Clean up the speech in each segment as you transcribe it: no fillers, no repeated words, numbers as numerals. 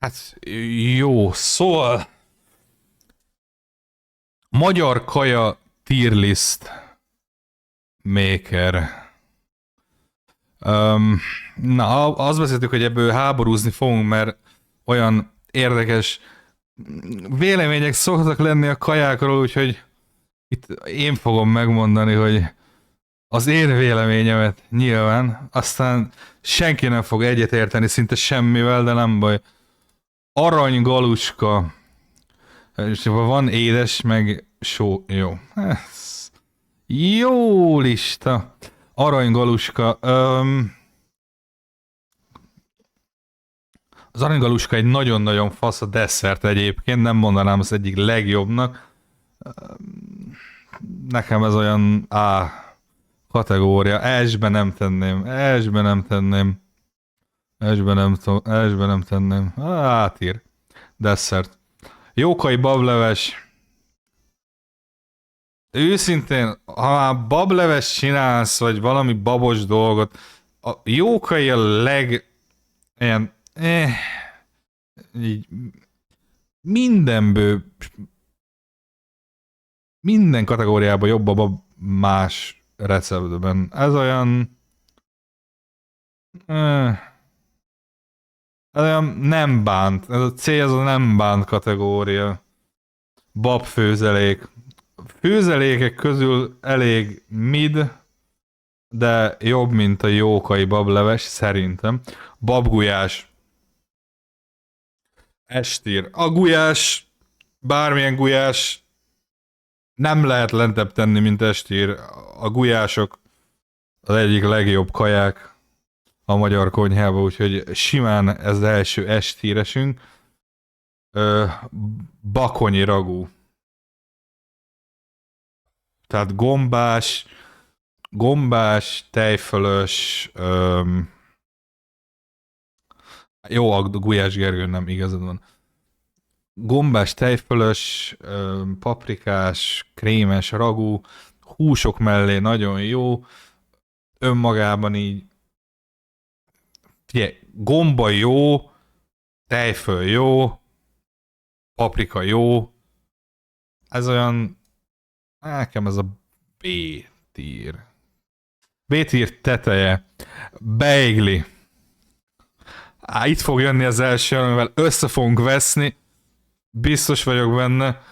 Hát jó, szóval magyar kaja tier list maker. Na, azt beszéltük, hogy ebből háborúzni fogunk, mert olyan érdekes vélemények szoktak lenni a kajákról, úgyhogy itt én fogom megmondani, hogy az én véleményemet nyilván, aztán senki nem fog egyetérteni szinte semmivel, de nem baj. Aranygaluska. És van édes, meg só. Jó. Ez jó lista. Aranygaluska. Az aranygaluska egy nagyon-nagyon fasz a desszert egyébként, nem mondanám az egyik legjobbnak. Nekem ez olyan A kategória. S-be nem tenném. S-be nem tenném. S-be nem tenném. Átír. Desszert. Jókai bableves. Őszintén, ha már bableves csinálsz, vagy valami babos dolgot, a jókai a ilyen, így mindenből, minden kategóriában jobb a bab más receptben. Ez olyan, ez olyan nem bánt. Ez a C, ez a nem bánt kategória. Babfőzelék. Főzelékek közül elég mid, de jobb, mint a jókai bableves, szerintem. Babgulyás. Estír. A gulyás, bármilyen gulyás, nem lehet lentebb tenni, mint estír. A gulyások az egyik legjobb kaják a magyar konyhában, úgyhogy simán ez az első estíresünk. Bakonyi ragú. Tehát gombás, tejfölös, jó, a Gulyás Gergő nem igazad van. Gombás, tejfölös, paprikás, krémes, ragú, húsok mellé nagyon jó, önmagában így, figyelj, gomba jó, tejföl jó, paprika jó, ez olyan, nekem ez a B-tier. B-tier teteje. Beigli. Itt fog jönni az első, amivel össze fogunk veszni. Biztos vagyok benne.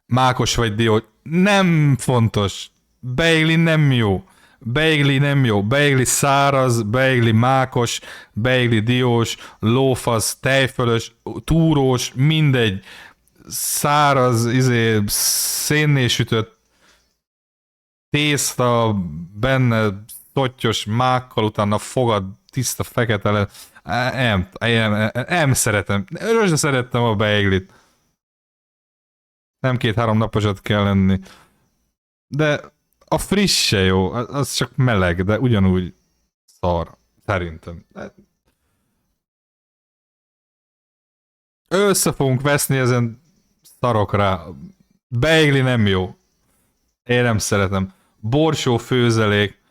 Mákos vagy dió. Nem fontos. Beigli nem jó. Beigli nem jó. Beigli száraz, beigli mákos, beigli diós, lófasz, tejfölös, túrós, mindegy. Száraz, szénné sütött tészta, benne szottyos mákkal, utána fogad tiszta fekete le. Nem szeretem. Örösre szerettem a beiglit. Nem 2-3 naposat kell lenni. De a friss se jó, az csak meleg, de ugyanúgy szar, szerintem. Össze fogunk veszni ezen szarokra. Beigli nem jó. Én nem szeretem. Borsó főzelék.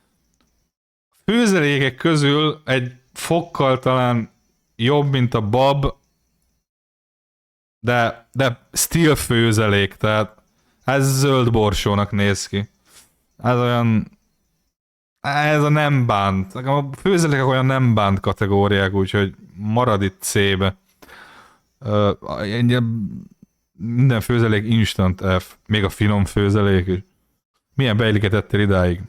Főzelékek közül egy fokkal talán jobb, mint a bab, de still főzelék, tehát ez zöld borsónak néz ki. Ez olyan, ez a nem bánt. A főzelékek olyan nem bánt kategóriák, úgyhogy marad itt C-be. Minden főzelék instant F. Még a finom főzelék is. Milyen beiliket ettél idáig?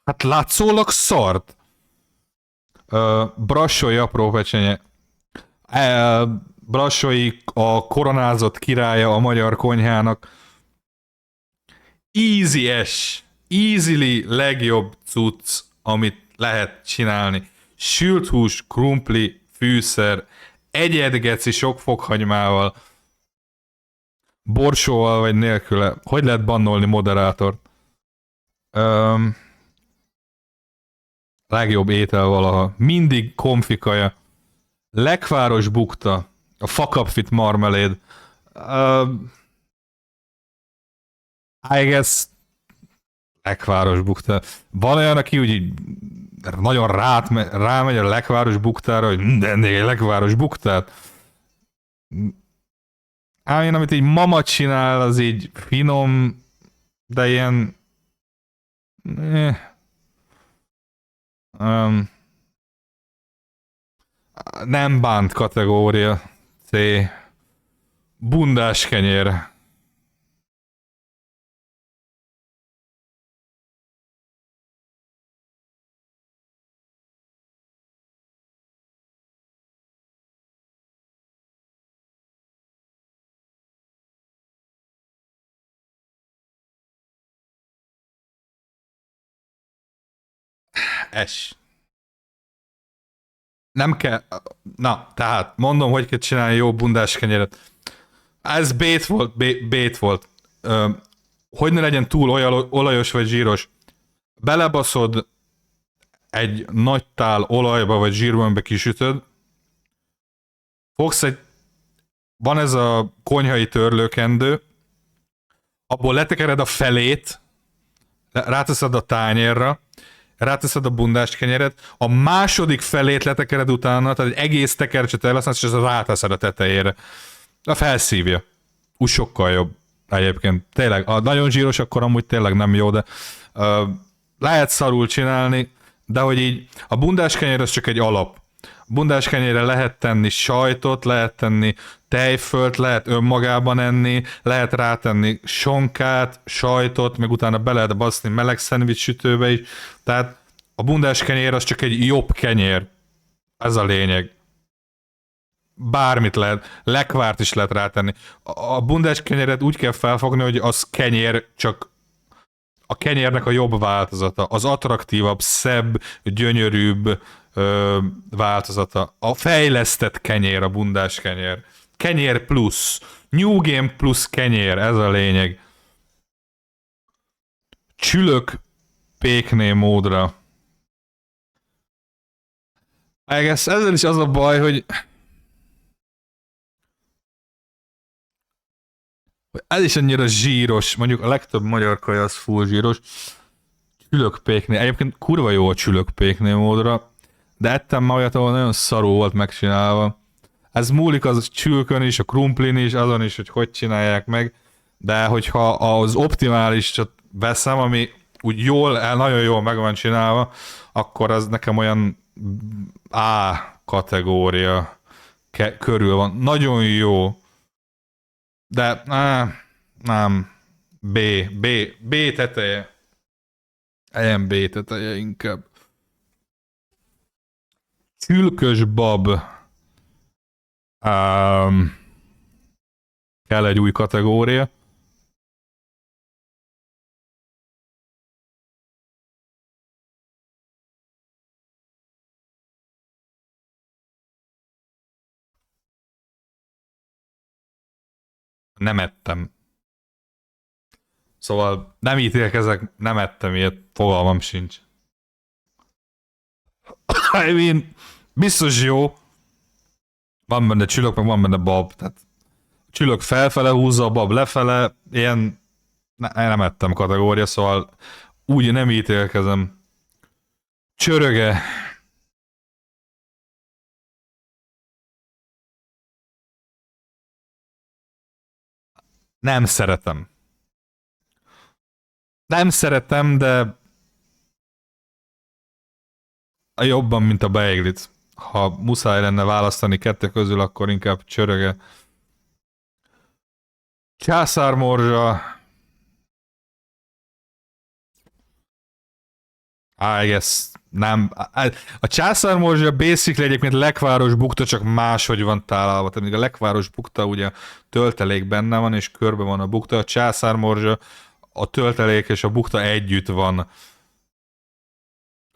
Hát látszólag szart. Brassói apró pecsenye. Brassói a koronázott királya a magyar konyhának. Easy-es. Easily legjobb cucc, amit lehet csinálni. Sült hús, krumpli, fűszer, egyedgeci sok fokhagymával, borsóval vagy nélküle. Hogy lehet bannolni moderátort? Legjobb étel valaha. Mindig konfikaja. Lekváros bukta. A fakapfit marmeléd. I guess Lekváros buktár. Van olyan, aki úgy így nagyon rámegy a lekváros buktára, hogy mindennél egy lekváros buktár. Ám én, amit így mama csinál, az így finom, de ilyen... Eh, um, nem bánt kategória. C. Bundás kenyér. Es. Nem kell... Na, tehát mondom, hogy kell csinálni jó bundás kenyeret. Ez bét volt, bét volt. Hogy ne legyen túl olajos vagy zsíros. Belebaszod egy nagy tál olajba vagy zsírba, amiben kisütöd. Fogsz egy... Van ez a konyhai törlőkendő, abból letekered a felét, ráteszed a tányérra, ráteszed a bundás kenyeret, a második felét letekered utána, tehát egy egész tekercset elhasználsz, és ezt ráteszed a tetejére. A felszívja. Úgy sokkal jobb egyébként. Tényleg, a nagyon zsíros, akkor amúgy tényleg nem jó, de lehet szarul csinálni, de hogy így a bundás kenyér az csak egy alap. A bundás kenyérre lehet tenni sajtot, lehet tenni tejfölt, lehet önmagában enni, lehet rátenni sonkát, sajtot, meg utána be lehet baszni meleg szendvics sütőbe is. Tehát a bundás kenyér az csak egy jobb kenyér. Ez a lényeg. Bármit lehet, lekvárt is lehet rátenni. A bundás kenyeret úgy kell felfogni, hogy az kenyér, csak a kenyérnek a jobb változata, az attraktívabb, szebb, gyönyörűbb változata. A fejlesztett kenyér, a bundás kenyér. Kenyér plusz. New Game plusz kenyér, ez a lényeg. Csülök pékné módra. Ezzel is az a baj, hogy ez is annyira zsíros, mondjuk a legtöbb magyar kaja az full zsíros. Csülökpéknél, egyébként kurva jó a csülökpéknél módra, de ettem már olyat, ahol nagyon szarú volt megcsinálva. Ez múlik az csülkön is, a krumplin is, azon is, hogy csinálják meg, de hogyha az optimálisat veszem, ami úgy jól, nagyon jól meg van csinálva, akkor az nekem olyan A kategória körül van. Nagyon jó, de nem. B, B, B teteje. Ilyen B teteje inkább. Csülkös bab. Kell egy új kategória. Nem ettem. Szóval nem ítélkezek, nem ettem ilyet, fogalmam sincs. I mean, biztos jó. Van benne csülök, meg van benne bab. Tehát csülök felfele húzza, a bab lefele. Ilyen nem ettem kategória, szóval úgy nem ítélkezem. Csöröge. Nem szeretem. Nem szeretem, de jobban, mint a beiglit. Ha muszáj lenne választani kettő közül, akkor inkább csöröge. Császármorzsa. I guess nem. A császármorzsa basically egyébként lekváros bukta, csak máshogy van tálalva. Tehát még a lekváros bukta ugye töltelék benne van, és körbe van a bukta. A császármorzsa, a töltelék és a bukta együtt van.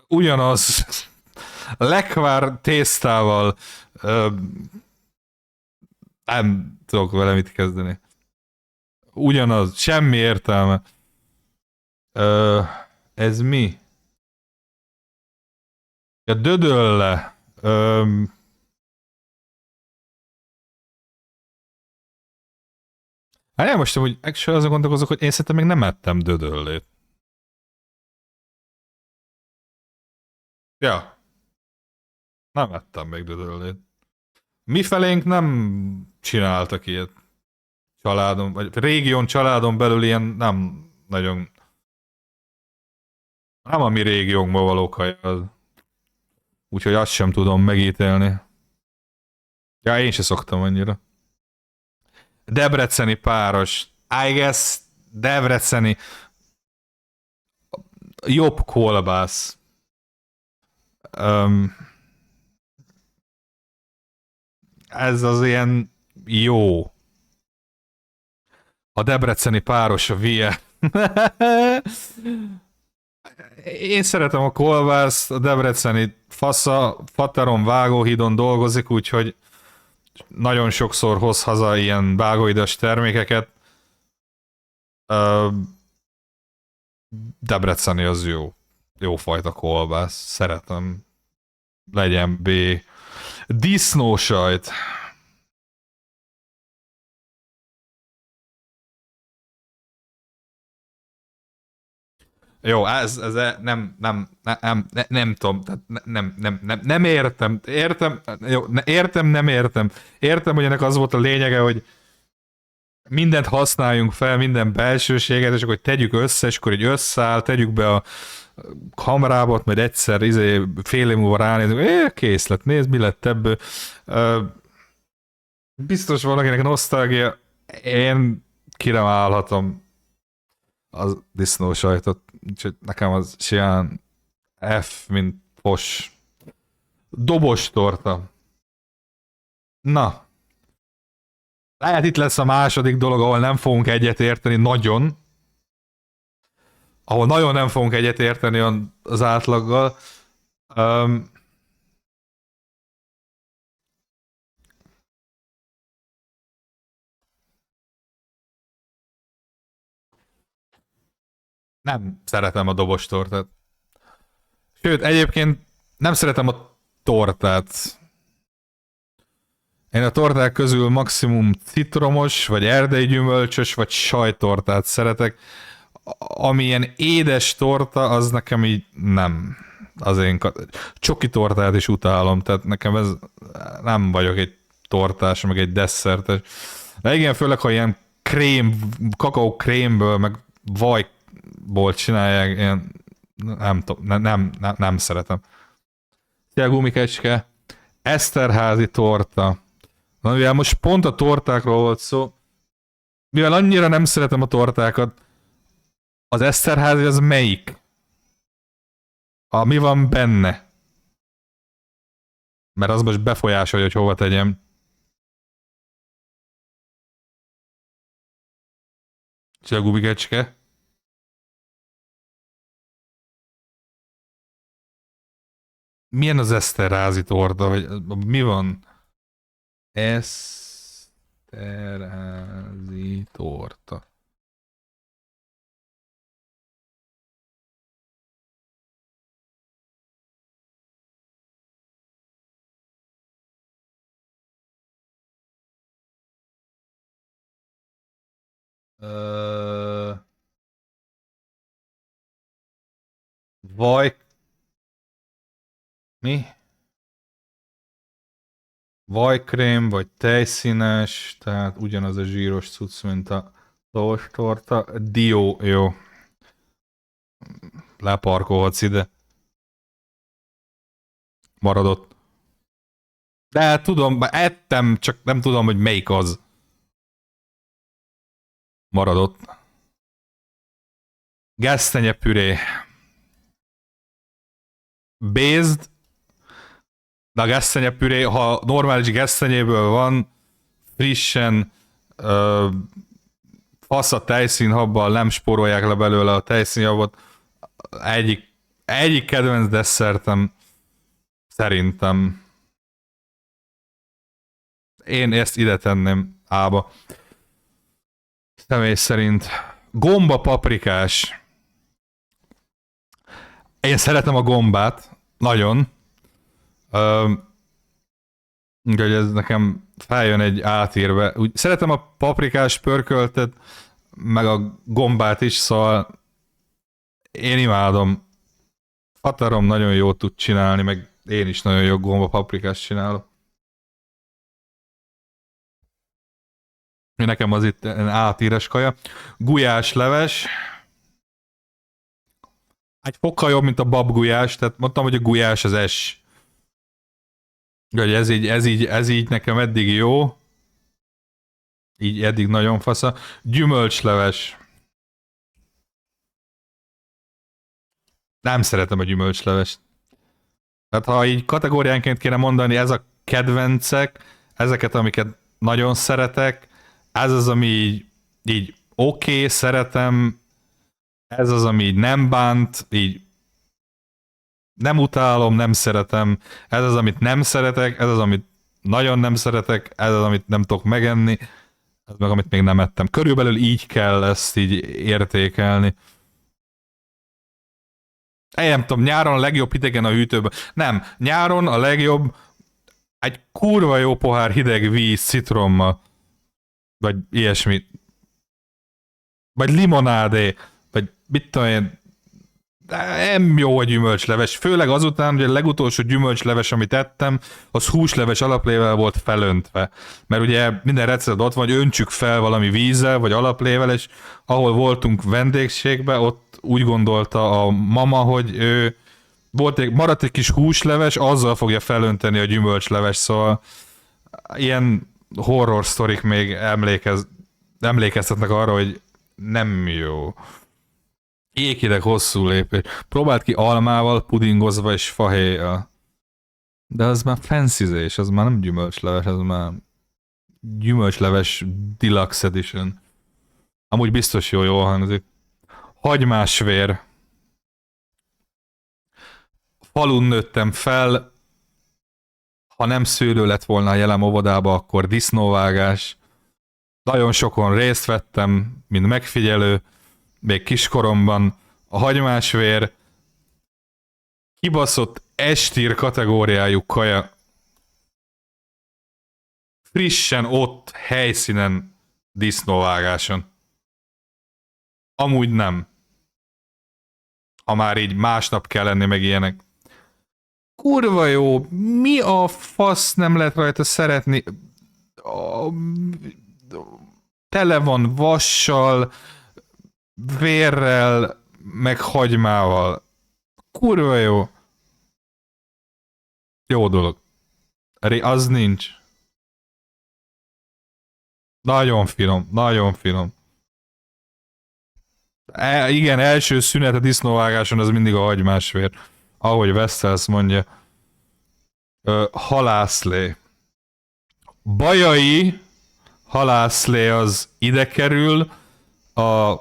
Ugyanaz. Lekvár tésztával nem tudok vele mit kezdeni. Ugyanaz, semmi értelme. Ez mi? Ja, dödölle. Hát most hogy actually azon gondolkozok, hogy én szerintem még nem ettem dödöllét. Ja, nem ettem még dödöllét. Mi felénk nem csináltak ilyet családon, vagy régión családon belül ilyen nem nagyon, nem a mi régiónkban való kaj az. Úgyhogy azt sem tudom megítélni. Ja, én se szoktam annyira. Debreceni páros. I guess Debreceni jobb kolbász. Um, ez az ilyen jó. A debreceni páros a vie. Én szeretem a kolbászt, a debreceni fasza, Fateron vágóhídon dolgozik, úgyhogy nagyon sokszor hoz haza ilyen vágóhidas termékeket. Debreceni az jó. Jó fajta kolbász. Szeretem. Legyen B. Disznósajt. Jó, ez nem tudom, nem értem, jó, értem, nem értem. Értem, hogy ennek az volt a lényege, hogy mindent használjunk fel, minden belsőséget, és akkor tegyük össze, és akkor így összeáll, tegyük be a kamerába, majd egyszer fél év múlva ránézünk, kész lett, nézd, mi lett ebből. Biztos valakinek nosztalgia, én ki nem állhatom az disznósajtot, úgyhogy nekem az ilyen F, mint pos. Dobos torta. Na, lehet itt lesz a második dolog, ahol nem fogunk egyet érteni nagyon. Ahol nagyon nem fogunk egyet érteni az átlaggal. Nem szeretem a dobos tortát. Sőt, egyébként nem szeretem a tortát. Én a torták közül maximum citromos, vagy erdei gyümölcsös, vagy sajtortát szeretek. Ami ilyen édes torta, az nekem így nem. Az én csoki tortát is utálom, tehát nekem ez nem vagyok egy tortás, meg egy desszertes. De igen, főleg, ha ilyen kakaó krémből, meg vajból csinálják, ilyen nem szeretem. Szia, gumikecske. Eszterházi torta. Na, mivel most pont a tortákról volt szó, mivel annyira nem szeretem a tortákat, az Eszterházi az melyik? Mi van benne? Mert az most befolyásolja, hogy hova tegyem. Csilla gubikecske. Milyen az Eszterházi torta? Vagy mi van? Eszterházi torta. Vaj... Mi? Vajkrém, vagy tejszínes, tehát ugyanaz a zsíros cucc, mint a lovas torta. Dió, jó. Leparkolhatsz ide. Maradott. De hát tudom, ettem, csak nem tudom, hogy melyik az. Maradott. Gesztenyepüré. Based. De a gesztenyepüré, ha normális gesztenyéből van, frissen, fasz a tejszínhabbal, nem spórolják le belőle a tejszínhabot. Egyik kedvenc desszertem szerintem. Én ezt ide tenném A-ba. Személy szerint. Gomba paprikás. Én szeretem a gombát. Nagyon. Úgyhogy ez nekem feljön egy átírve. Úgy, szeretem a paprikás pörköltet, meg a gombát is, szóval én imádom. Határom nagyon jót tud csinálni, meg én is nagyon jó gomba paprikást csinálok. Nekem az itt átíres kaja. Gulyás leves. Egy fokkal jobb, mint a babgulyás, tehát mondtam, hogy a gulyás az S. Hogy ez így nekem eddig jó. Így eddig nagyon fasza. Gyümölcsleves. Nem szeretem a gyümölcslevest. Tehát ha így kategóriánként kéne mondani, ez a kedvencek, ezeket, amiket nagyon szeretek, ez az, ami így oké, szeretem, ez az, ami így nem bánt, így nem utálom, nem szeretem, ez az, amit nem szeretek, ez az, amit nagyon nem szeretek, ez az, amit nem tudok megenni, ez meg, amit még nem ettem. Körülbelül így kell ezt így értékelni. Én nem tudom, nyáron a legjobb hidegen a hűtőben. Nem, nyáron a legjobb egy kurva jó pohár hideg víz citrommal. Vagy ilyesmi. Vagy limonádé. Vagy mit tudom én. Nem jó a gyümölcsleves. Főleg azután, hogy a legutolsó gyümölcsleves, amit ettem, az húsleves alaplével volt felöntve. Mert ugye minden receptben ott van, hogy öntsük fel valami vízzel, vagy alaplével, és ahol voltunk vendégségbe, ott úgy gondolta a mama, hogy ő maradt egy kis húsleves, azzal fogja felönteni a gyümölcsleves, szóval ilyen horror sztorik még emlékeztetnek arra, hogy nem jó. Éghideg hosszú lépés. Próbált ki almával, pudingozva és fahéjjal. De az már fancyzés, az már nem gyümölcsleves, az már gyümölcsleves deluxe edition. Amúgy biztos jól hangzik. Hagymásvér. Falun nőttem fel, ha nem szőlő lett volna a jelem óvodába, akkor disznóvágás. Nagyon sokon részt vettem, mint megfigyelő, még kiskoromban. A hagymásvér kibaszott estír kategóriájú kaja. Frissen ott, helyszínen, disznóvágáson. Amúgy nem. Ha már így másnap kell lenni, meg ilyenek. Kurva jó, mi a fasz nem lehet rajta szeretni? Tele van vassal, vérrel, meg hagymával. Kurva jó. Jó dolog. Az nincs. Nagyon finom, nagyon finom. Igen, első szünet a disznóvágáson az mindig a hagymásvér. Ahogy Wessels mondja. Halászlé. Bajai halászlé az ide kerül, a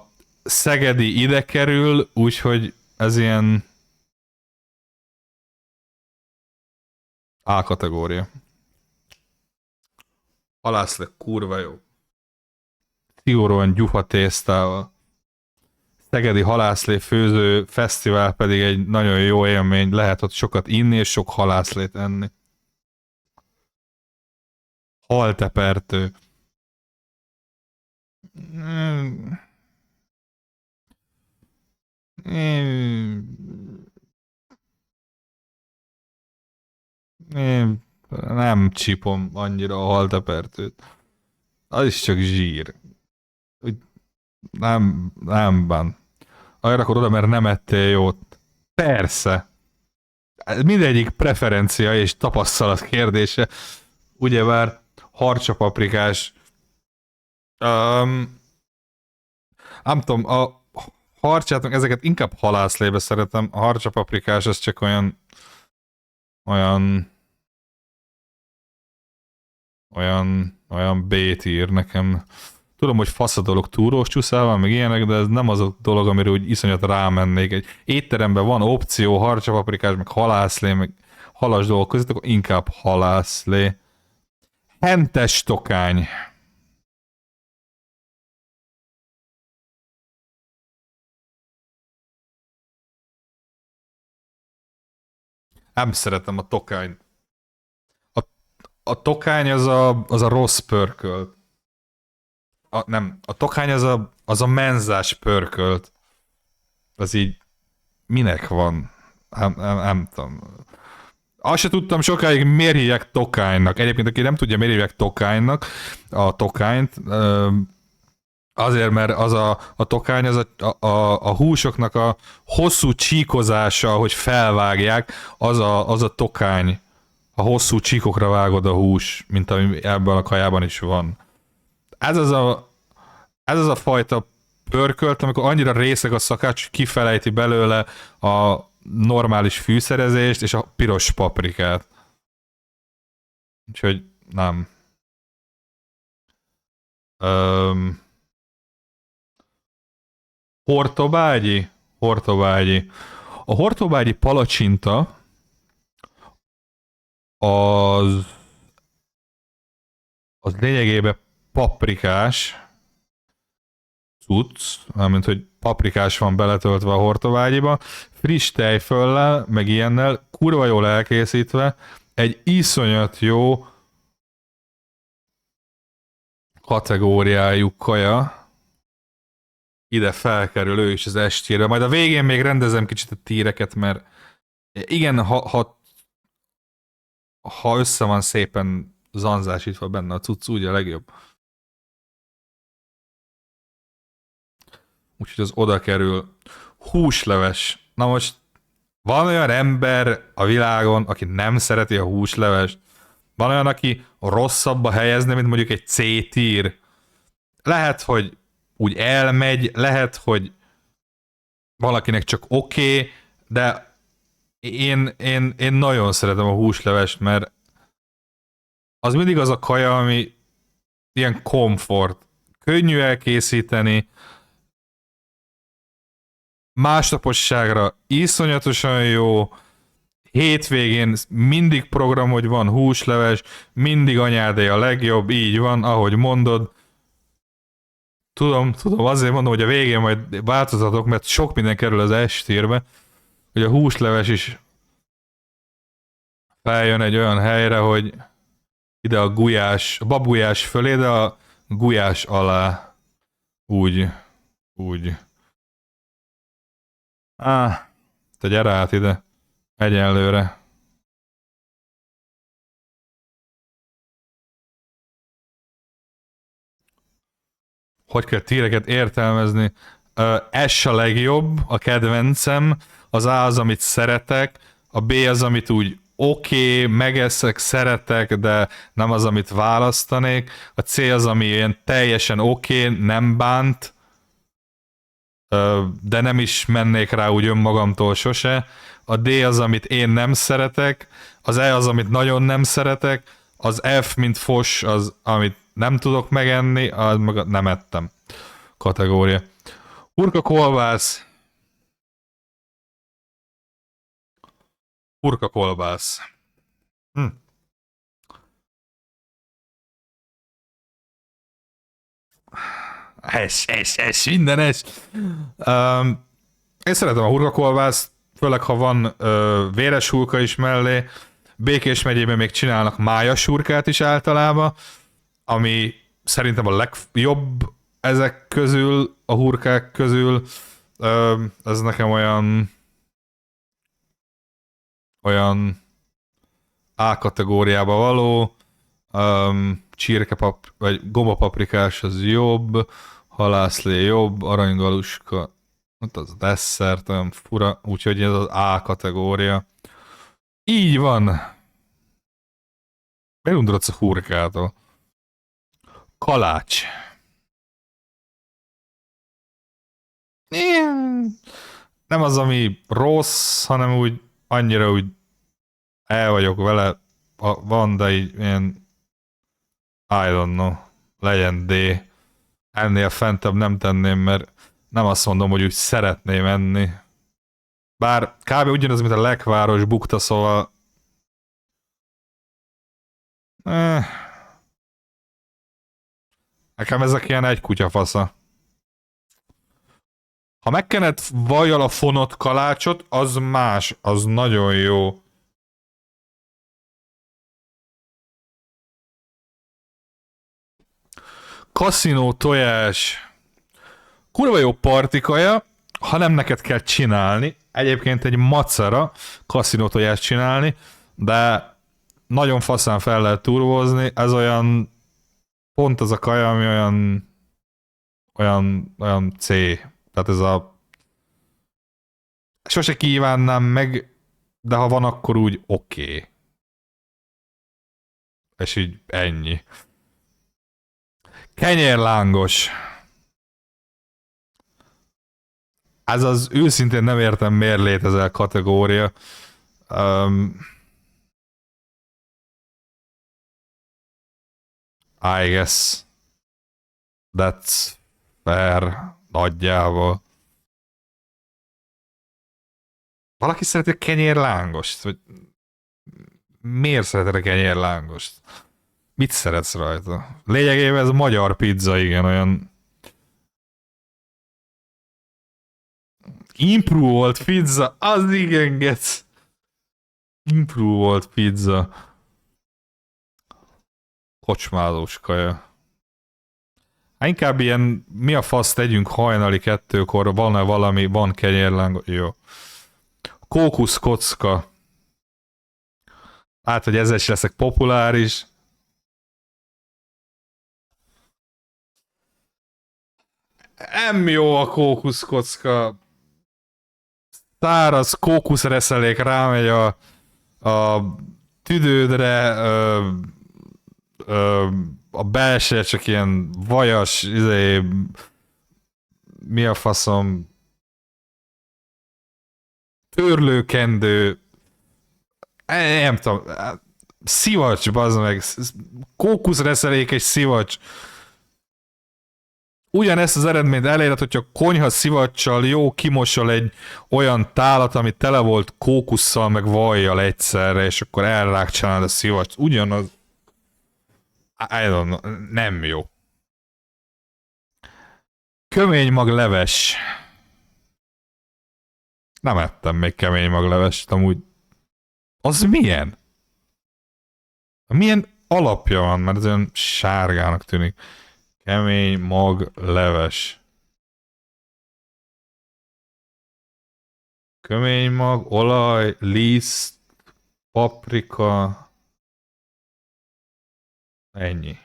szegedi ide kerül, úgyhogy ez ilyen A kategória. Halászlé kurva jó. Szigorúan gyufa tésztával. Szegedi halászlé főző fesztivál pedig egy nagyon jó élmény. Lehet ott sokat inni és sok halászlét enni. Haltepertő. Én nem csípom annyira a haltepertőt. Az is csak zsír. Úgy nem bán. Arra akkor oda, mert nem ettél jót. Persze. Mindegyik preferencia és tapasztalat kérdése. Ugyebár harcsapaprikás. Nem tudom, a harcsát, ezeket inkább halászlébe szeretem. A harcsapaprikás az csak olyan B-tír nekem. Tudom, hogy fasz a dolog túrós csúszával, meg ilyenek, de ez nem az a dolog, amire úgy iszonyat rámennék. Egy étteremben van opció, harcsapaprikás, meg halászlé, meg halas dolgok között, akkor inkább halászlé. Hentes tokány. Nem szeretem a tokányt. A tokány az a rossz pörkölt. Nem, a tokány az a menzás pörkölt. Az így minek van? Nem tudom. Azt se tudtam sokáig, miért hívják tokánynak. Egyébként, aki nem tudja, miért hívják tokánynak, a tokányt, azért, mert az a tokány, az a húsoknak a hosszú csíkozása, hogy felvágják, az a tokány. A hosszú csíkokra vágod a hús, mint ami ebben a kajában is van. Ez az a fajta pörkölt, amikor annyira részeg a szakács, hogy kifelejti belőle a normális fűszerezést és a piros paprikát. Úgyhogy nem. Hortobágyi? Hortobágyi. A hortobágyi palacsinta az lényegében paprikás cucc, mármint hogy paprikás van beletöltve a hortobágyiba, friss tejföllel, meg ilyennel, kurva jól elkészítve, egy iszonyat jó kategóriájú kaja, ide felkerül ő is az estére. Majd a végén még rendezem kicsit a tíreket, mert igen, ha össze van szépen zanzásítva benne a cucc, úgy a legjobb. Úgyhogy az oda kerül. Húsleves. Na most van olyan ember a világon, aki nem szereti a húslevest. Van olyan, aki rosszabbba helyezne, mint mondjuk egy C-tír. Lehet, hogy úgy elmegy, lehet, hogy valakinek csak oké, de én nagyon szeretem a húslevest, mert az mindig az a kaja, ami ilyen komfort. Könnyű elkészíteni, másnaposságra iszonyatosan jó, hétvégén mindig program, hogy van húsleves, mindig anyádé a legjobb, így van, ahogy mondod. Tudom, azért mondom, hogy a végén majd változatok, mert sok minden kerül az estérbe, hogy a húsleves is feljön egy olyan helyre, hogy ide a babgulyás fölé, de a gulyás alá. Úgy. Te gyere át ide. Egyenlőre. Hogy kell tíreket értelmezni? S a legjobb, a kedvencem, az A az, amit szeretek, a B az, amit úgy oké, megeszek, szeretek, de nem az, amit választanék, a C az, ami ilyen teljesen oké, nem bánt, de nem is mennék rá úgy önmagamtól sose, a D az, amit én nem szeretek, az E az, amit nagyon nem szeretek, az F, mint fos, az, amit nem tudok megenni, az meg nem ettem kategória. Hurka kolbász. Hurka kolbász. Minden es. Én szeretem a hurkakolbászt, főleg ha van véres hurka is mellé. Békés megyében még csinálnak májas hurkát is általában, ami szerintem a legjobb ezek közül, a hurkák közül. Ez nekem olyan A kategóriába való. Vagy gombapaprikás az jobb, halászlé jobb, aranygaluska, hát az desszert, olyan fura, úgyhogy ez az A kategória. Így van. Miért undorodsz a hurkától? Kalács. Nem az, ami rossz, hanem úgy annyira úgy el vagyok vele, van, de így ilyen I don't know, legyen D. Ennél fentebb nem tenném, mert nem azt mondom, hogy úgy szeretném enni. Bár kb. Ugyanaz, mint a lekváros bukta, szóval... Nekem ezek ilyen egy kutyafasza. Ha megkened vajjal a fonott kalácsot, az más, az nagyon jó. Kaszinó tojás. Kurva jó partikaja, Ha nem neked kell csinálni, egyébként egy macera kaszinótojást csinálni, de nagyon faszán fel lehet turbozni, ez olyan, pont az a kaja, ami olyan C. Tehát ez a, sose kívánnám meg, de ha van, akkor úgy oké. És így ennyi. Kenyérlángos. Ez az őszintén nem értem, miért létezel kategória. Um, I guess that's fair nagyjából. Valaki szereti a kenyérlángost? Vagy miért szereted a kenyérlángost? Mit szeretsz rajta? Lényegében ez magyar pizza, igen, olyan improved pizza, az igen, gec. Improved pizza. Kocsmázós kaja. Hát inkább ilyen, mi a fasz tegyünk hajnali 2-kor, van-e valami, van kenyérlángo, jó. Kókuszkocka. Hát, hogy ezzel is leszek populáris. Nem jó a kókuszkocka. Száraz kókuszreszelék rámegy a tüdődre, a belső csak ilyen vajas, mi a faszom, törlőkendő, nem tudom, szivacs, bazd meg, kókuszreszelék és szivacs. Ugyanezt az eredményt elérhet, hogyha konyha szivacsal jó kimosol egy olyan tálat, ami tele volt kókusszal meg vajjal egyszerre, és akkor elrákcsálnád a szivacs. Ugyanaz, I don't know, nem jó. Kömény mag leves. Nem ettem még kemény mag levest, amúgy. Az milyen? Milyen alapja van, mert ez olyan sárgának tűnik. Kemény mag leves. Kömény mag, olaj, liszt, paprika. Ennyi.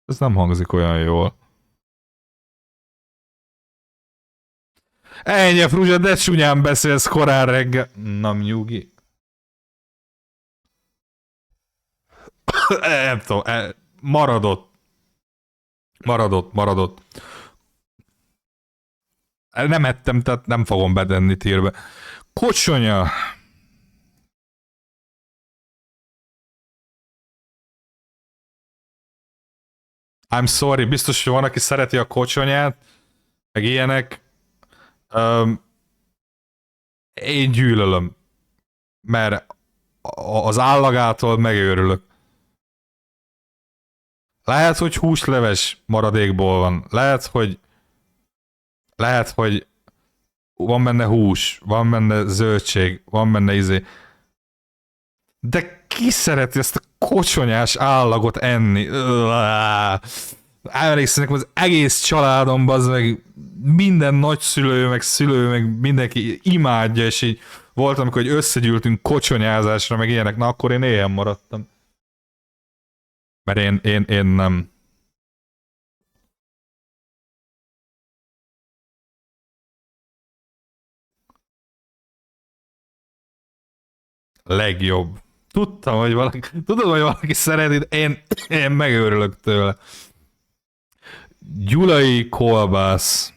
Ez nem hangzik olyan jól. Ennyi a fruzsa, de csúnyán beszélsz korán reggel. Nem nyugi. Nem tudom, maradott. Maradott. Nem ettem, tehát nem fogom betenni tírbe. Kocsonya. I'm sorry, biztos, hogy van, aki szereti a kocsonyát, meg ilyenek. Én gyűlölöm. Mert az állagától megőrülök. Lehet, hogy húsleves maradékból van. Lehet, hogy van benne hús, van benne zöldség, van benne izé. De ki szereti ezt a kocsonyás állagot enni? Emlékszem, az egész családomban az meg minden nagyszülő, meg szülő, meg mindenki imádja, és így volt, amikor hogy összegyűltünk kocsonyázásra, meg ilyenek, na akkor én éhen maradtam. Mert én nem. Legjobb. Tudod, hogy valaki szereti, én megőrülök tőle. Gyulai kolbász.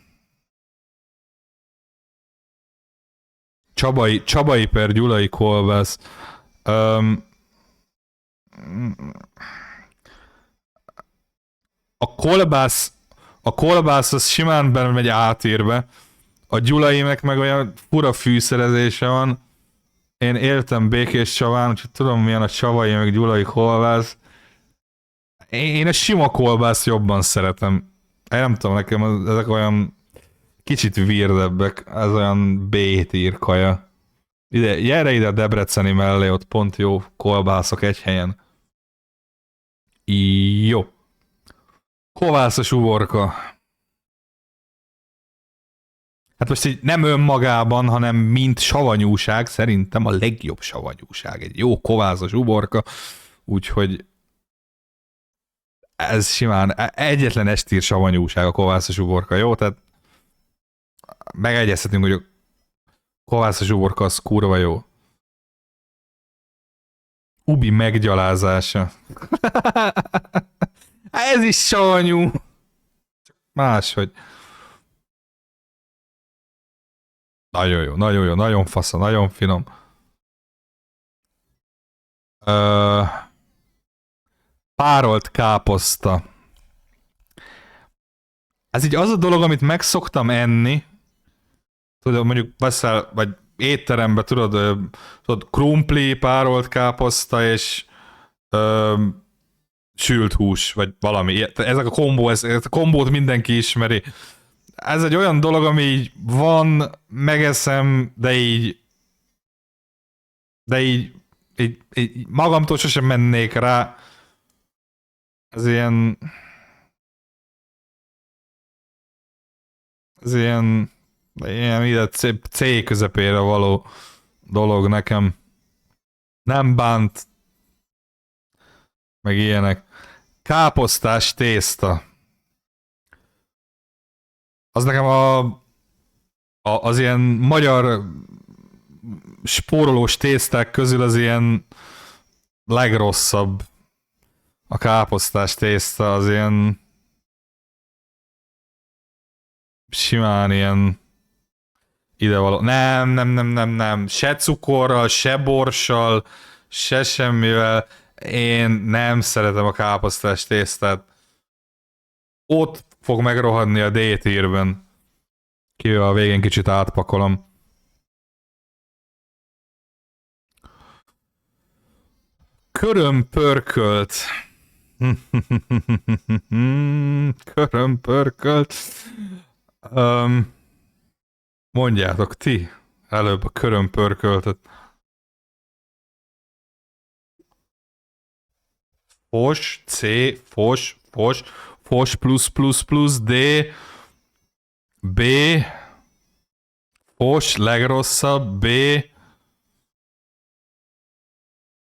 Csabai per Gyulai kolbász. Um, a kolbász az simán benne megy átírbe. A Gyulai meg olyan fura fűszerezése van. Én éltem Békés Csaván, úgyhogy tudom milyen a csavai meg Gyulai kolbász. Én a sima kolbászt jobban szeretem. Én nem tudom, nekem ezek olyan kicsit weirdebbek, ez olyan B-tír kaja. Gyere ide a Debreceni mellé, ott pont jó kolbászok egy helyen. Jó. Kovászos uborka. Hát most így nem önmagában, hanem mint savanyúság, szerintem a legjobb savanyúság. Egy jó kovázos uborka, úgyhogy ez simán egyetlen estír savanyúság a kovászos uborka, jó? Tehát megegyezhetünk, hogy a kovászos uborka az kurva jó. Ubi meggyalázása. Ez is savanyú. Máshogy. Nagyon jó, nagyon fasza, nagyon finom. Párolt káposzta. Ez így az a dolog, amit megszoktam enni, tudod, mondjuk veszel, vagy étterembe, tudod krumpli, párolt káposzta és sült hús, vagy valami. Ezek a kombó, ezt a kombót mindenki ismeri. Ez egy olyan dolog, ami így van, megeszem, így magamtól sosem mennék rá. Ez ilyen ide C közepére való dolog nekem. Nem bánt, meg ilyenek. Káposztás tészta. Az nekem az ilyen magyar spórolós tészták közül az ilyen legrosszabb. A káposztás tészta az ilyen simán ilyen idevaló. Nem. Se cukorral, se borssal, se semmivel. Én nem szeretem a káposztás tésztát. Ott fog megrohadni a D-tírben. Kivel a végén kicsit átpakolom. Körömpörkölt. Körömpörkölt. Mondjátok ti előbb a körömpörköltet. Fos, C, fos plusz, D, B, fos, legrosszabb, B,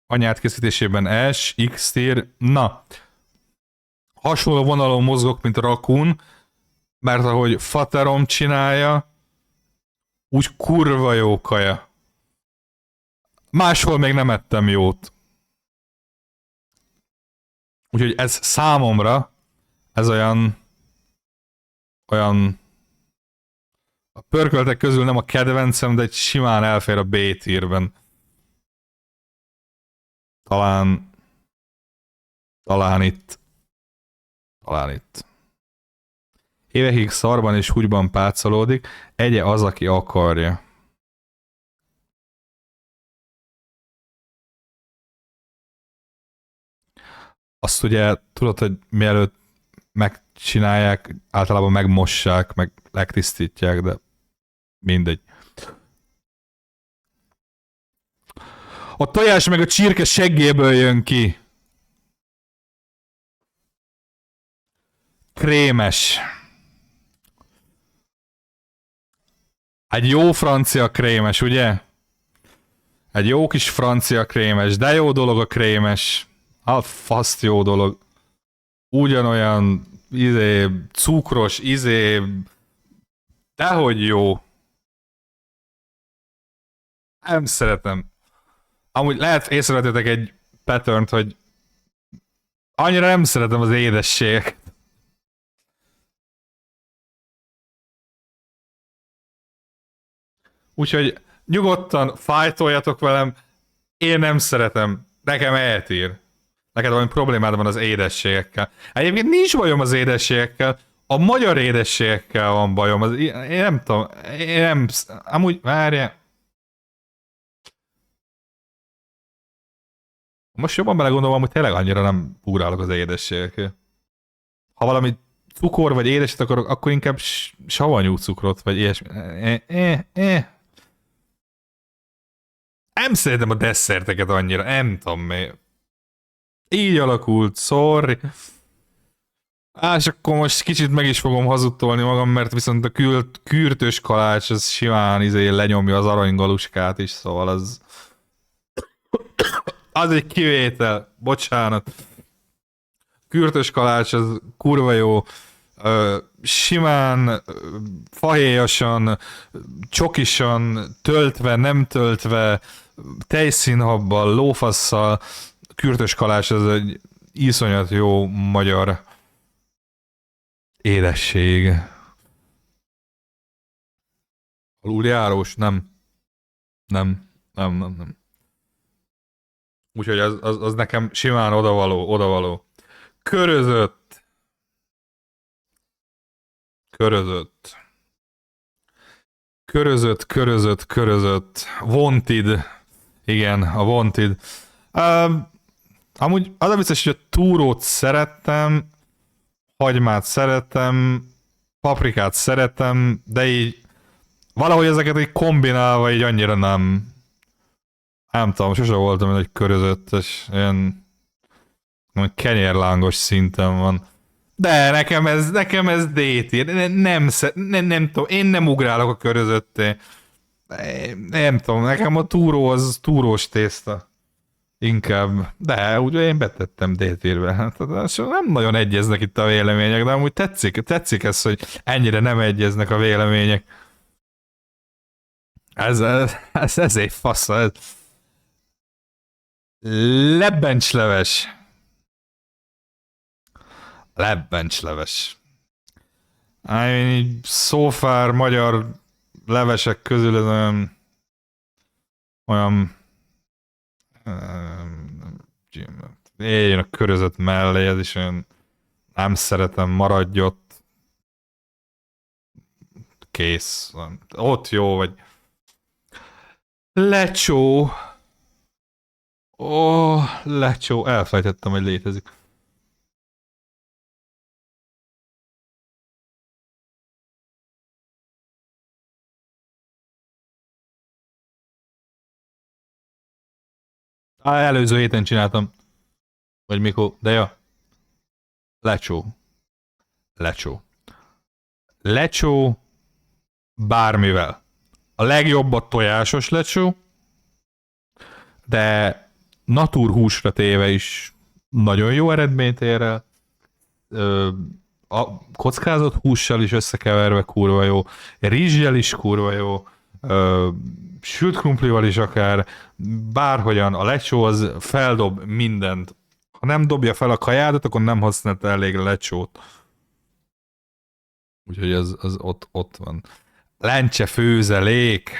anyát készítésében S, X tier, na. Hasonló vonalon mozgok, mint Rakun, mert ahogy Faterom csinálja, úgy kurva jó kaja. Máshol még nem ettem jót. Úgyhogy ez számomra, ez olyan a pörköltek közül nem a kedvencem, de egy simán elfér a B-tírben. Talán itt. Évekig szarban és húgyban pácolódik, egye az, aki akarja. Azt ugye tudod, hogy mielőtt megcsinálják, általában megmossák, meg legtisztítják, de mindegy. A tojás meg a csirke seggéből jön ki. Krémes. Egy jó francia krémes, ugye? Egy jó kis francia krémes, de jó dolog a krémes. Hát faszt jó dolog. Ugyanolyan cukros, dehogy jó. Nem szeretem. Amúgy lehet észrevettetek egy pattern, hogy annyira nem szeretem az édességeket. Úgyhogy nyugodtan fájtoljatok velem, én nem szeretem, nekem eltír. Neked valami problémád van az édességekkel. Egyébként nincs bajom az édességekkel, a magyar édességekkel van bajom. Én nem tudom, amúgy, várjál. Most jobban belegondolom, hogy tényleg annyira nem búrálok az édességekkel. Ha valami cukor vagy édeset akarok, akkor inkább savanyú cukrot, vagy ilyesmi. Nem szeretem a desszerteket annyira, nem tudom miért. Így alakult, sorry. És akkor most kicsit meg is fogom hazudtolni magam, mert viszont a kürtös kalács az simán lenyomja az aranygaluskát is, szóval az egy kivétel. Bocsánat. Kürtös kalács az kurva jó. Simán, fahéjasan, csokisan, töltve, nem töltve, tejszínhabbal, lófasszal. Kürtös kalács az egy iszonyat jó magyar édesség. Aluljárós? Nem. Nem. Nem, nem, nem. Úgyhogy az nekem simán odavaló, odavaló. Körözött. Körözött. Körözött, körözött, körözött. Wanted. Igen, a Wanted. Amúgy az a biztos, hogy a túrót szerettem, hagymát szeretem, paprikát szeretem, de így valahogy ezeket így kombinálva így annyira nem tudom, sose voltam egy körözöttes, ilyen kenyérlángos szinten van. De nekem ez D-tier. Nem tudom, én nem ugrálok a körözötté. Nem tudom, nekem a túró az túrós tészta. Inkább. De úgy én betettem D-tierbe. Hát, nem nagyon egyeznek itt a vélemények, de amúgy tetszik ez, hogy ennyire nem egyeznek a vélemények. Ez egy fasz. Lebbencsleves. Lebbencsleves. I mean, so far magyar levesek közül ez olyan éljön a körözött mellé, ez is olyan nem szeretem, maradj ott. Kész. Ott jó, vagy lecsó. Lecsó. Elfelejtettem, hogy létezik. Előző héten csináltam. Vagy mikor, de ja. Lecsó. Lecsó. Lecsó bármivel. A legjobb a tojásos lecsó, de naturhúsra téve is nagyon jó eredményt ér el. A kockázott hússal is összekeverve kurva jó. Rizssel is kurva jó. Sült krumplival is akár. Bárhogyan a lecsó az feldob mindent. Ha nem dobja fel a kajádat, akkor nem használta elég a lecsót. Úgyhogy az ott van. Lencse főzelék.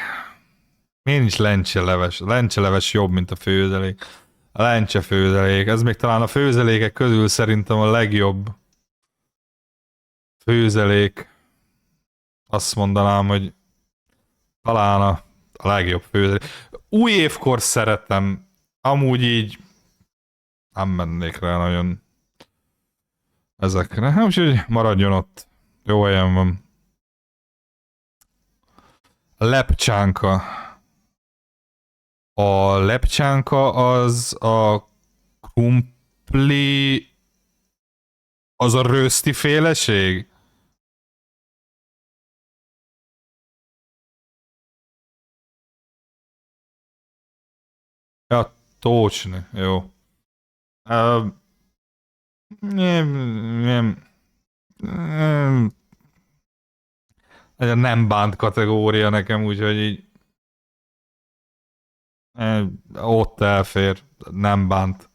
Miért nincs lencseleves? A lencseleves jobb, mint a főzelék. A lencse főzelék. Ez még talán a főzelékek közül szerintem a legjobb főzelék. Azt mondanám, hogy talán a legjobb főzelék. Új évkor szeretem. Amúgy így nem mennék rá nagyon ezekre. Úgyhogy maradjon ott. Jó helyen van. Lepcsánka. A lepcsánka az a krumpli... Az a röszti féleség? Ja, tócsni. Jó. Ez nem bánt kategória nekem, úgyhogy így ott elfér, nem bánt.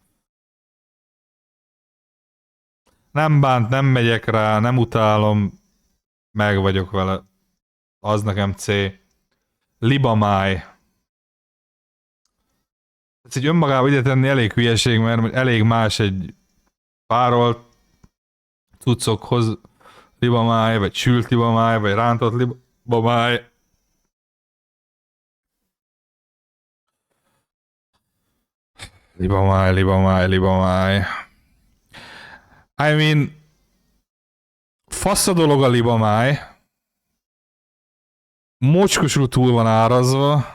Nem bánt, nem megyek rá, nem utálom, meg vagyok vele. Az nekem C. Libamáj. Ez így önmagában ide tenni elég hülyeség, mert elég más egy párolt cuccokhoz libamáj, vagy sült libamáj, vagy rántott libamáj. Libamáj. I mean, fasz a dolog a libamáj. Mocskosul túl van árazva.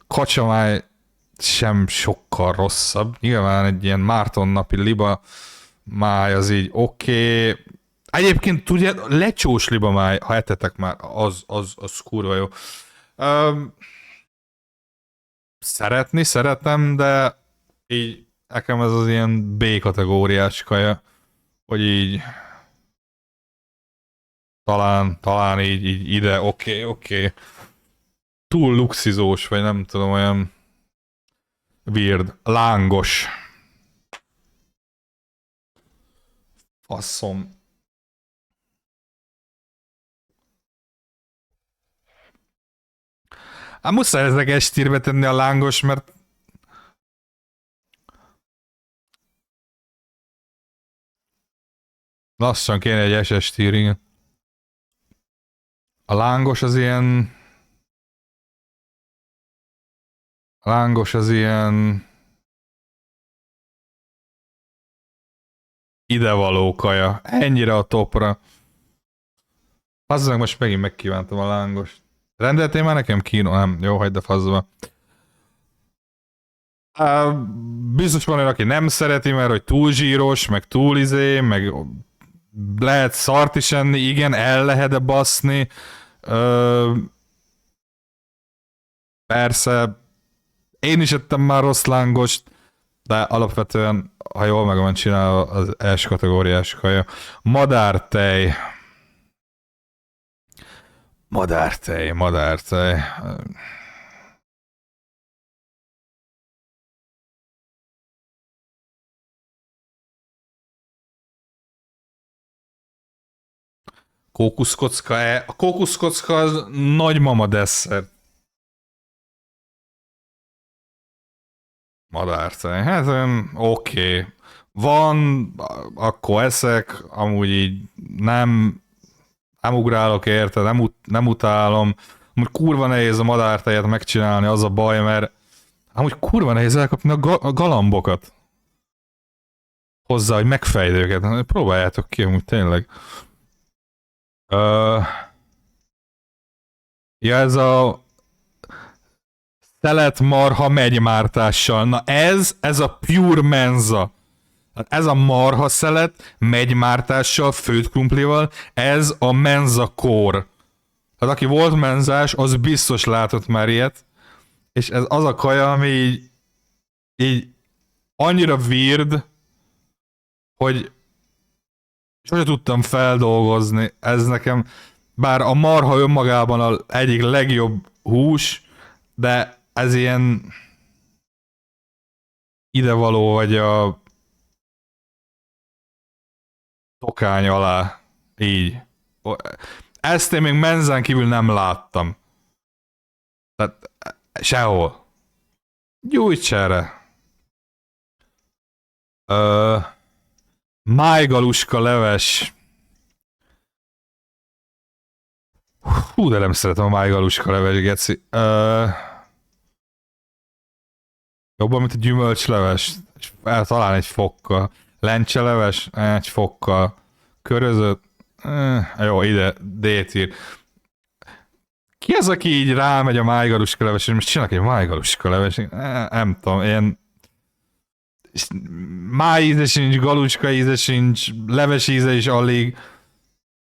Kacsamáj sem sokkal rosszabb. Nyilván egy ilyen Márton napi liba Máj az így oké. Egyébként tudja, lecsósliba máj, ha ettetek már, az kurva jó. Um, szeretem, de így nekem ez az ilyen B kategóriás kaja, hogy így talán így ide, oké. Túl luxizós, vagy nem tudom, olyan weird. Lángos. Faszom. Hát muszáj ezek estírbe tenni a lángos, mert lassan kéne egy SS tír, igen. A lángos az ilyen... A lángos az ilyen... Idevaló kaja. Ennyire a topra. Azzal most megint megkívántam a lángost. Rendeltél már nekem kíno? Nem. Jó, hagyd a faszba. Biztos van olyan, aki nem szereti, mert hogy túl zsíros, meg túl meg lehet szart is enni, igen, el lehet baszni. Persze, én is ettem már rossz lángost, de alapvetően, ha jól meg van csinálva, az első kategóriás kaja. Madártej. Madártej. Kókuszkocka, a kókuszkocka az nagymama desszert. Madártej, hát oké. Van, akkor eszek, amúgy így nem ugrálok érte, nem utálom. Amúgy kurva nehéz a madártejet megcsinálni, az a baj, mert amúgy kurva nehéz elkapni a galambokat. Hozzá, hogy megfejld őket. Próbáljátok ki, amúgy tényleg. Ja, ez a szelet marha megymártással. Na ez a pure menza. Hát ez a marha szelet megymártással, főtt krumplival, ez a menza core. Hát aki volt menzás, az biztos látott már ilyet. És ez az a kaja, ami így annyira weird, hogy sose tudtam feldolgozni. Ez nekem, bár a marha önmagában az egyik legjobb hús, de ez ilyen idevaló, vagy a tokány alá. Így. Ezt én még menzán kívül nem láttam. Tehát sehol. Gyújts erre. Májgaluska leves. Hú, de nem szeretem a májgaluska leves, geci. Jobban, mint a gyümölcsleves. Talán egy fokkal. Lencseleves? Egy fokkal. Körözött? Jó, ide. D-tír. Ki az, aki így rámegy a májgaluska leves, és most csinálok egy májgaluska leves? Nem tudom, ilyen máj íze sincs, galucska íze sincs, leves íze is alig.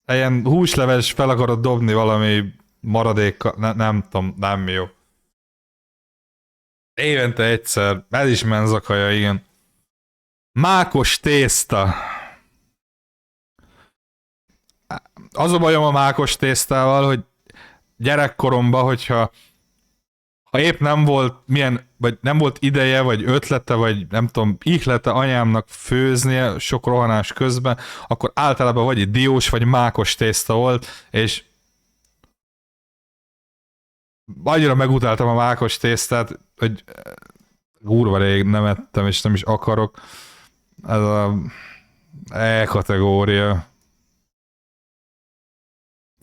Ilyen húsleves fel akarod dobni valami maradékkal, nem tudom, nem jó. Évente egyszer, ez is menzakaja, igen. Mákos tészta. Az a bajom a mákos tésztával, hogy gyerekkoromban, hogyha ha épp nem volt vagy nem volt ideje, vagy ötlete, vagy nem tudom, ihlete anyámnak főznie sok rohanás közben, akkor általában vagy egy diós, vagy mákos tészta volt, és annyira megutáltam a mákos tésztát, hogy kurva rég nem ettem, és nem is akarok. Ez a E-kategória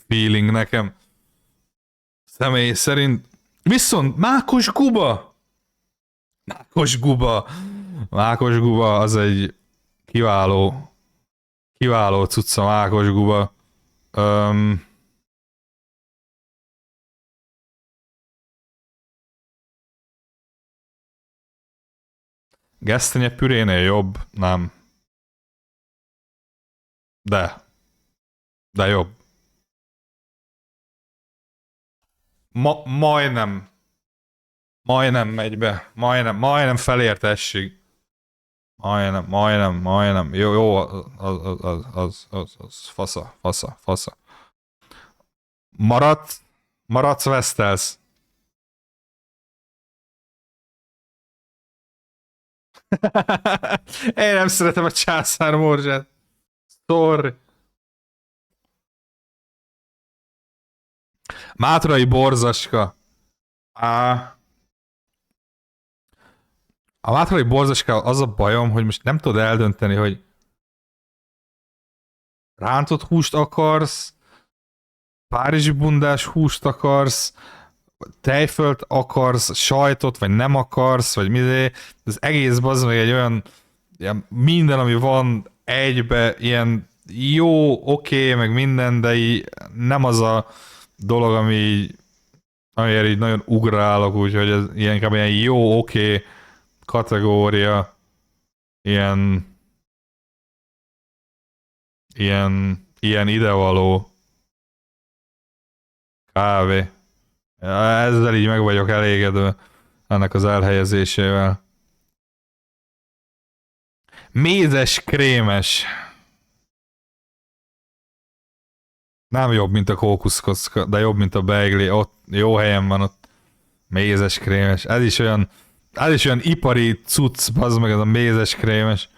feeling nekem. Személy szerint. Viszont mákos guba! Mákos guba az egy kiváló cucca, mákos guba. Gesztenye pürénél jobb? Nem. De. De jobb. Majdnem. Majdnem megy be. Majdnem felért essig. Majdnem. Jó, az. Fasza. Maradsz, vesztelsz. Én nem szeretem a császár morzsát. Sorry. Mátrai borzaska. Á. A mátrai borzaska az a bajom, hogy most nem tudod eldönteni, hogy rántott húst akarsz, párizsi bundás húst akarsz, tejfölt akarsz, sajtot, vagy nem akarsz, vagy mi. Az egész az meg egy olyan ilyen minden, ami van egybe, ilyen jó, oké, meg minden, de így nem az a dolog, amiért így nagyon ugrálok, úgyhogy ez inkább ilyen jó, oké kategória, ilyen idevaló kávé. Ezzel így meg vagyok elégedve ennek az elhelyezésével. Mézes krémes. Nem jobb, mint a kókuszkocka, de jobb, mint a beigli. Ott jó helyen van ott. Mézes krémes. Ez is olyan ipari cucc, bazd meg ez a mézes krémes.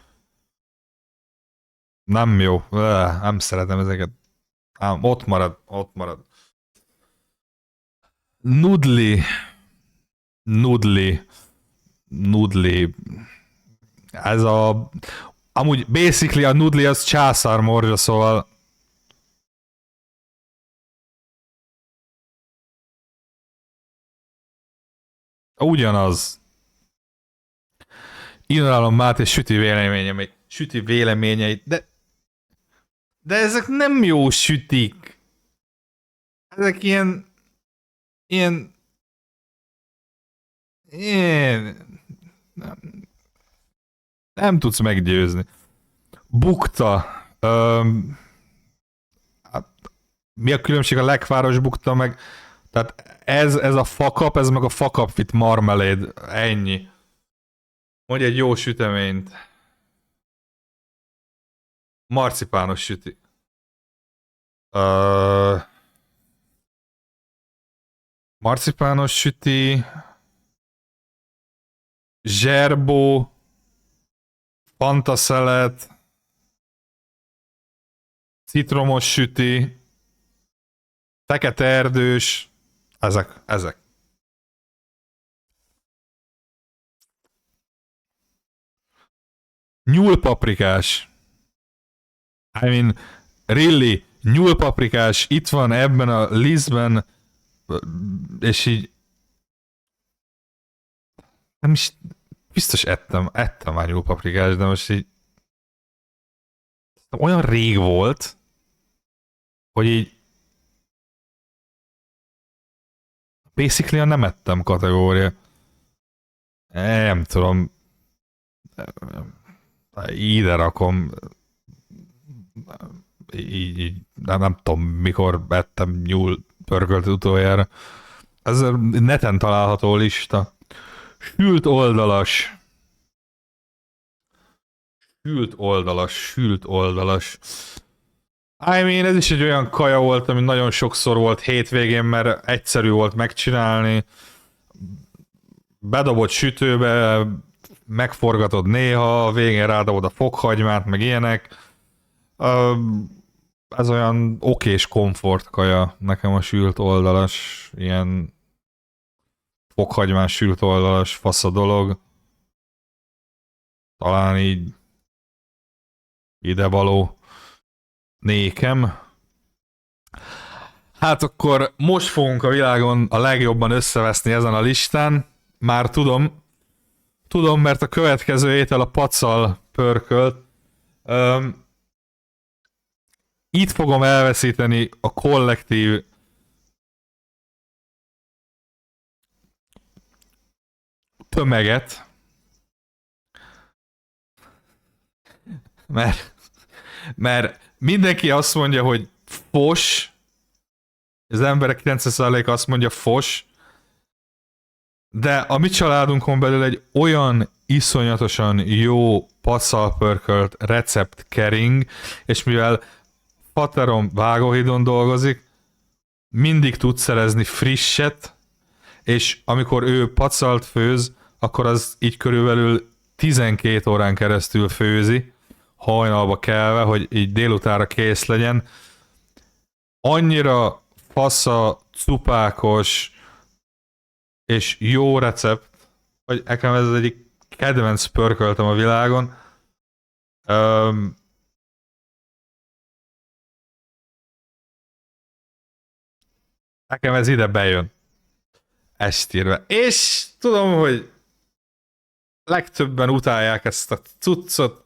Nem jó. Nem szeretem ezeket. Ott marad. Nudli. Nudli. Ez a... Amúgy basically a nudli az császár morzsa, szóval ugyanaz. Inalom Máté süti véleményeit, de ezek nem jó sütik. Ezek ilyen, nem tudsz meggyőzni. Bukta. Hát, mi a különbség a lekváros bukta meg... Tehát ez a fakap, ez meg a fakap with marmalade. Ennyi. Mondj egy jó süteményt. Marcipános süti. Uh, marcipános süti. Zserbó. Fantaszelet. Citromos süti. Fekete erdős. Ezek. Nyúlpaprikás. I mean, really, nyúlpaprikás itt van ebben a listben, és így nem is biztos ettem már nyúlpaprikás, de most így olyan rég volt, hogy így basically a nem ettem kategória. Nem tudom, ide rakom, így nem tudom, mikor ettem nyúl pörkölt utoljára. Ez a neten található lista. Sült oldalas. I mean, ez is egy olyan kaja volt, ami nagyon sokszor volt hétvégén, mert egyszerű volt megcsinálni. Bedobod sütőbe, megforgatod néha, a végén rádobod a fokhagymát, meg ilyenek. Ez olyan okés komfort kaja nekem a sült oldalas, ilyen fokhagymás sült oldalas fasz a dolog. Talán így idevaló nékem. Hát akkor most fogunk a világon a legjobban összeveszni ezen a listán. Már tudom, mert a következő étel a pacal pörkölt. Itt fogom elveszíteni a kollektív tömeget, mert Mindenki azt mondja, hogy fos, az emberek 90% azt mondja fos, de a mi családunkon belül egy olyan iszonyatosan jó passzal pörkölt recept kering, és mivel Paterom Vágóhídon dolgozik, mindig tud szerezni frisset, és amikor ő pacalt főz, akkor az így körülbelül 12 órán keresztül főzi, hajnalba kelve, hogy így délutára kész legyen. Annyira fasza, cupákos és jó recept, hogy nekem ez az egyik kedvenc pörköltem a világon. Nekem ez ide bejön. Estírve. És tudom, hogy legtöbben utálják ezt a cuccot.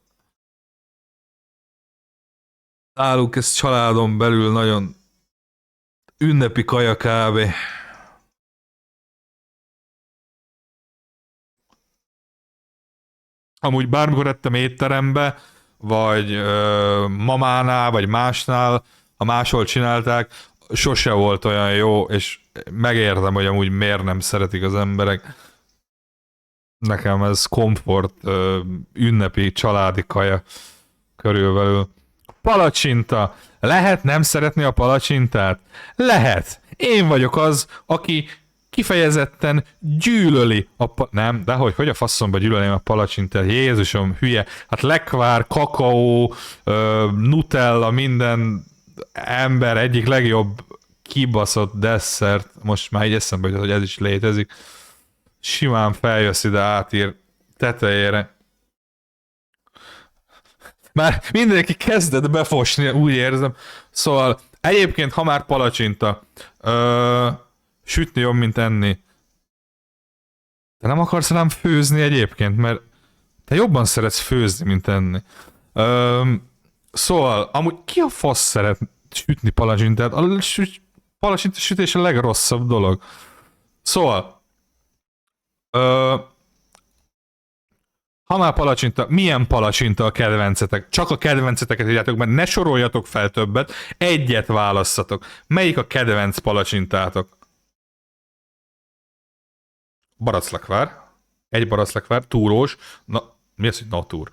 Náluk ez családon belül nagyon ünnepi kaja kb. Amúgy bármikor ettem étterembe, vagy mamánál, vagy másnál, ha máshol csinálták, sose volt olyan jó, és megértem, hogy amúgy miért nem szeretik az emberek. Nekem ez komfort, ünnepi, családi kaja körülbelül. Palacsinta. Lehet nem szeretni a palacsintát? Lehet. Én vagyok az, aki kifejezetten gyűlöli nem, de hogy a faszomba gyűlölném a palacsintát? Jézusom, hülye. Hát lekvár, kakaó, nutella, minden ember egyik legjobb kibaszott desszert. Most már így eszembe jutott, hogy ez is létezik. Simán feljössz ide, átír tetejére. Már mindenki kezdett befosni, úgy érzem. Szóval egyébként, ha már palacsinta, sütni jobb, mint enni. Te nem akarsz rám főzni egyébként, mert te jobban szeretsz főzni, mint enni. Szóval, amúgy ki a fasz szeret sütni palacsintát? A palacsinta sütés a legrosszabb dolog. Szóval, ha már palacsinta, milyen palacsinta a kedvencetek? Csak a kedvenceteket írjátok, mert ne soroljatok fel többet, egyet válasszatok. Melyik a kedvenc palacsintátok? Baraclakvár. Egy baraclakvár, túrós, mi az, hogy natúr?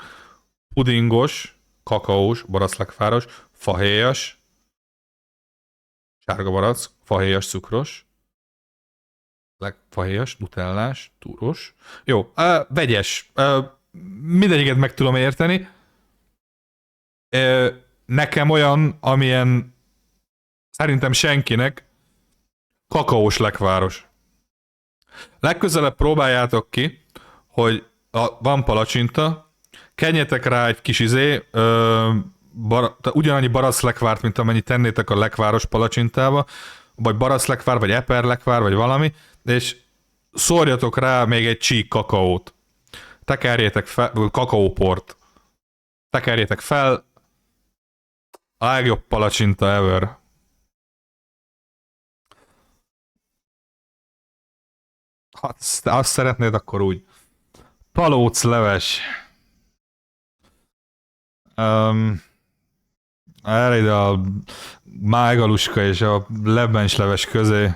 Pudingos, kakaós, baraclakváros, fahéjas, sárga barack, fahéjas, cukros, fahéjas, nutellás, túros. Jó, vegyes. Mindegyiket meg tudom érteni. Nekem olyan, amilyen szerintem senkinek, kakaós lekváros. Legközelebb próbáljátok ki, hogy van palacsinta, kenjetek rá egy kis ugyanannyi baraclekvárt, mint amennyit tennétek a lekváros palacsintába, vagy baraclekvár, vagy eperlekvár, vagy valami, és szórjatok rá még egy csík kakaót. Tekerjétek fel, kakaóport. Tekerjétek fel, a legjobb palacsinta ever. Ha azt szeretnéd, akkor úgy. Palócleves. Erre ide a májgaluska és a lebensleves közé.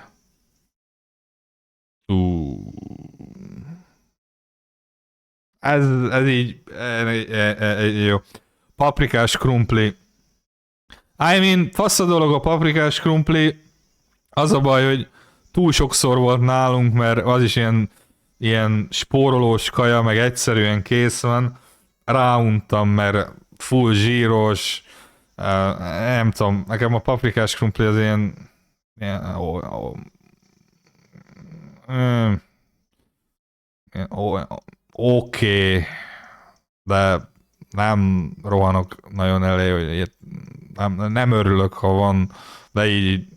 Ez így jó. Paprikás krumpli. I mean, fasz a dolog a paprikás krumpli. Az a baj, hogy túl sokszor volt nálunk, mert az is ilyen spórolós kaja, meg egyszerűen kész van. Ráuntam, mert full zsíros. Nem tudom, nekem a paprikás krumpli az ilyen oké, de nem rohanok nagyon elé, hogy nem örülök, ha van, de így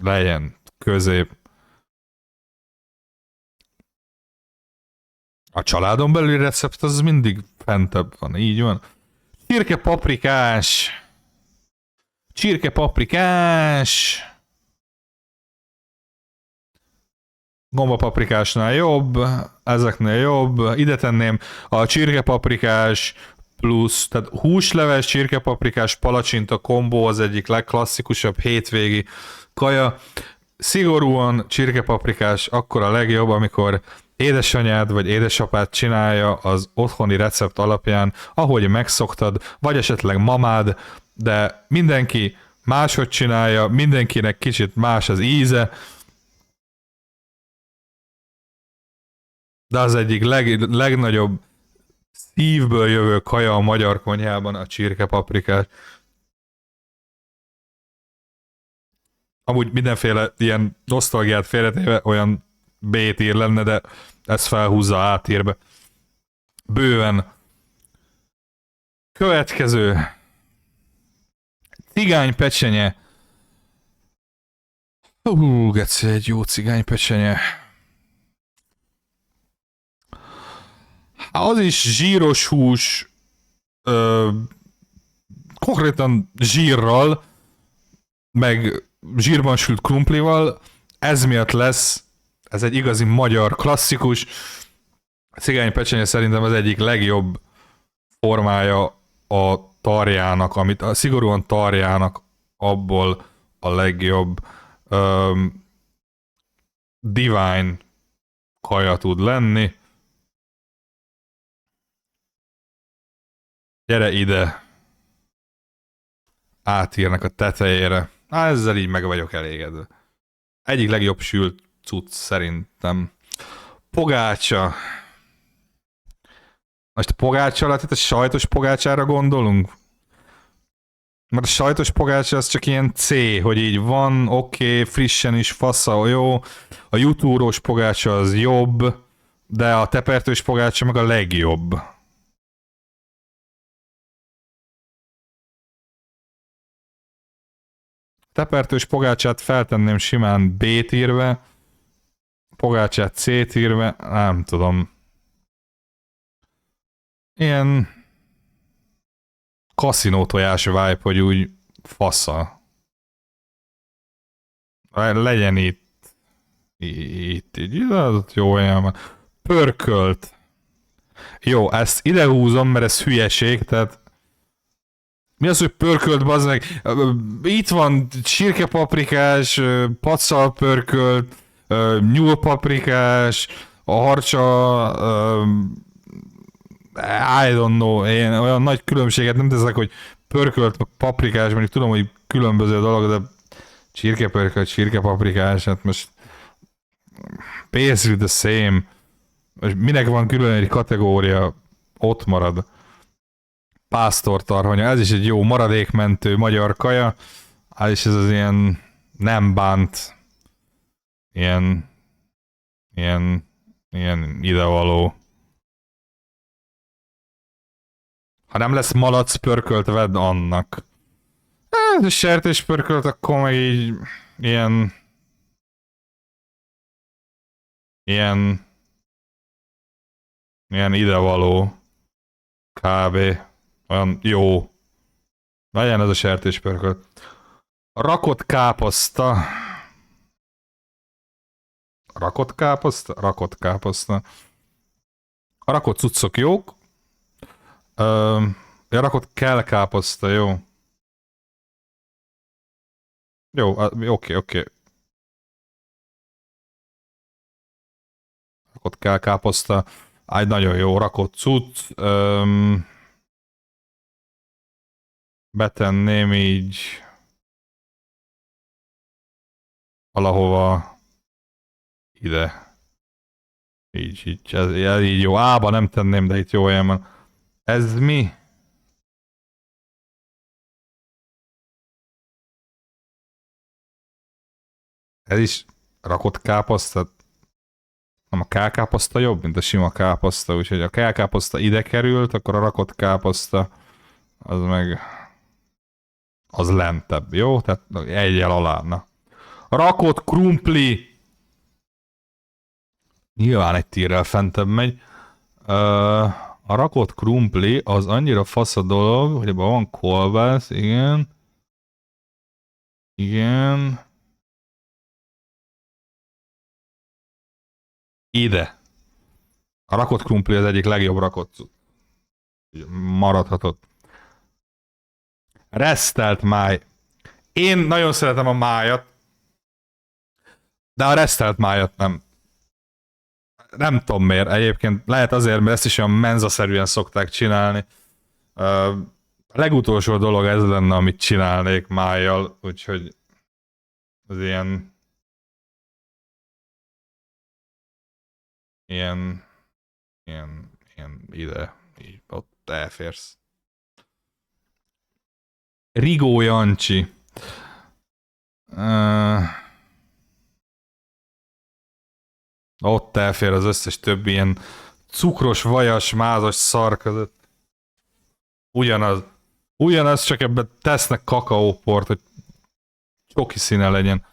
legyen közép. A családon belüli recept az mindig fentebb van, így van. Csirke paprikás. Gombapaprikásnál jobb, ezeknél jobb. Ide tenném a csirkepaprikás plusz, tehát húsleves, csirkepaprikás palacsinta kombó az egyik legklasszikusabb hétvégi kaja. Szigorúan csirkepaprikás akkor a legjobb, amikor édesanyád vagy édesapád csinálja az otthoni recept alapján, ahogy megszoktad, vagy esetleg mamád, de mindenki máshogy csinálja, mindenkinek kicsit más az íze, de az egyik legnagyobb szívből jövő kaja a magyar konyhában a csirkepaprikás. Amúgy mindenféle ilyen nosztalgiát félretéve olyan B-tír lenne, de ez felhúzza A-tírbe. Bőven. Következő. Cigánypecsenye. Geci, egy jó cigánypecsenye. Az is zsíros hús, konkrétan zsírral, meg zsírban sült krumplival, ez miatt lesz, ez egy igazi magyar klasszikus. A cigánypecsenye szerintem az egyik legjobb formája a tarjának, amit a szigorúan tarjának abból a legjobb divine kaja tud lenni. Gyere ide. Átírnak a tetejére. Ezzel így meg vagyok elégedve. Egyik legjobb sült cucc szerintem. Pogácsa. Most a pogácsa alatt itt a sajtos pogácsára gondolunk? Mert a sajtos pogácsa az csak ilyen C, hogy így van, oké, frissen is, fasza, jó. A jutúrós pogácsa az jobb, de a tepertős pogácsa meg a legjobb. Tepertős pogácsát feltenném simán B-tírbe, pogácsát C-tírbe, nem tudom. Ilyen kaszinó tojás vibe, hogy úgy fasza. Legyen itt. Itt, így, jó olyan van. Pörkölt. Jó, ezt ide húzom, mert ez hülyeség, tehát mi az, hogy pörkölt, bazd meg? Itt van csirkepaprikás, pacal pörkölt, nyúlpaprikás, a harcsa, I don't know, én olyan nagy különbséget nem teszek, hogy pörkölt, paprikás, mondjuk tudom, hogy különböző dolog, de csirkepörkölt, csirkepaprikás, hát most basically the same. Most minek van külön egy kategória, ott marad. Pásztortarhonya, ez is egy jó maradékmentő magyar kaja, és ez az ilyen nem bánt, ilyen idevaló. Ha nem lesz malac pörkölt, vedd annak. Ez sertés pörkölt, akkor meg így ilyen idevaló. Kb. Olyan jó. Legyen ez a sertéspörkölt. Rakott káposzta. Rakott káposzta? Rakott káposzta. A rakott cuccok jók. Rakott kell káposzta, jó. Jó, oké. Rakott kell káposzta. Egy nagyon jó rakott cucc. Betenném így valahova ide. Így, ez így jó. A-ba nem tenném, de itt jó helyen van. Ez mi? Ez is rakott káposzta. Nem, a kálkáposzta jobb, mint a sima káposzta, úgyhogy a kálkáposzta ide került, akkor a rakott káposzta az meg az lentebb, jó? Tehát egyel alá, na. Rakott krumpli. Nyilván egy tírrel fentebb megy. A rakott krumpli az annyira fasz a dolog, hogy abban van kolbász, igen. Igen. Ide. A rakott krumpli az egyik legjobb rakott cucc. Maradhatott. Resztelt máj. Én nagyon szeretem a májat, de a resztelt májat nem. Nem tudom miért. Egyébként lehet azért, mert ezt is olyan menzaszerűen szokták csinálni. A legutolsó dolog ez lenne, amit csinálnék májjal, úgyhogy az ilyen ide, így ott elférsz. Rigó Jancsi. Ott elfér az összes többi ilyen cukros, vajas, mázas szar között. Ugyanaz. Ugyanaz, csak ebben tesznek kakaóport, hogy csoki színe legyen.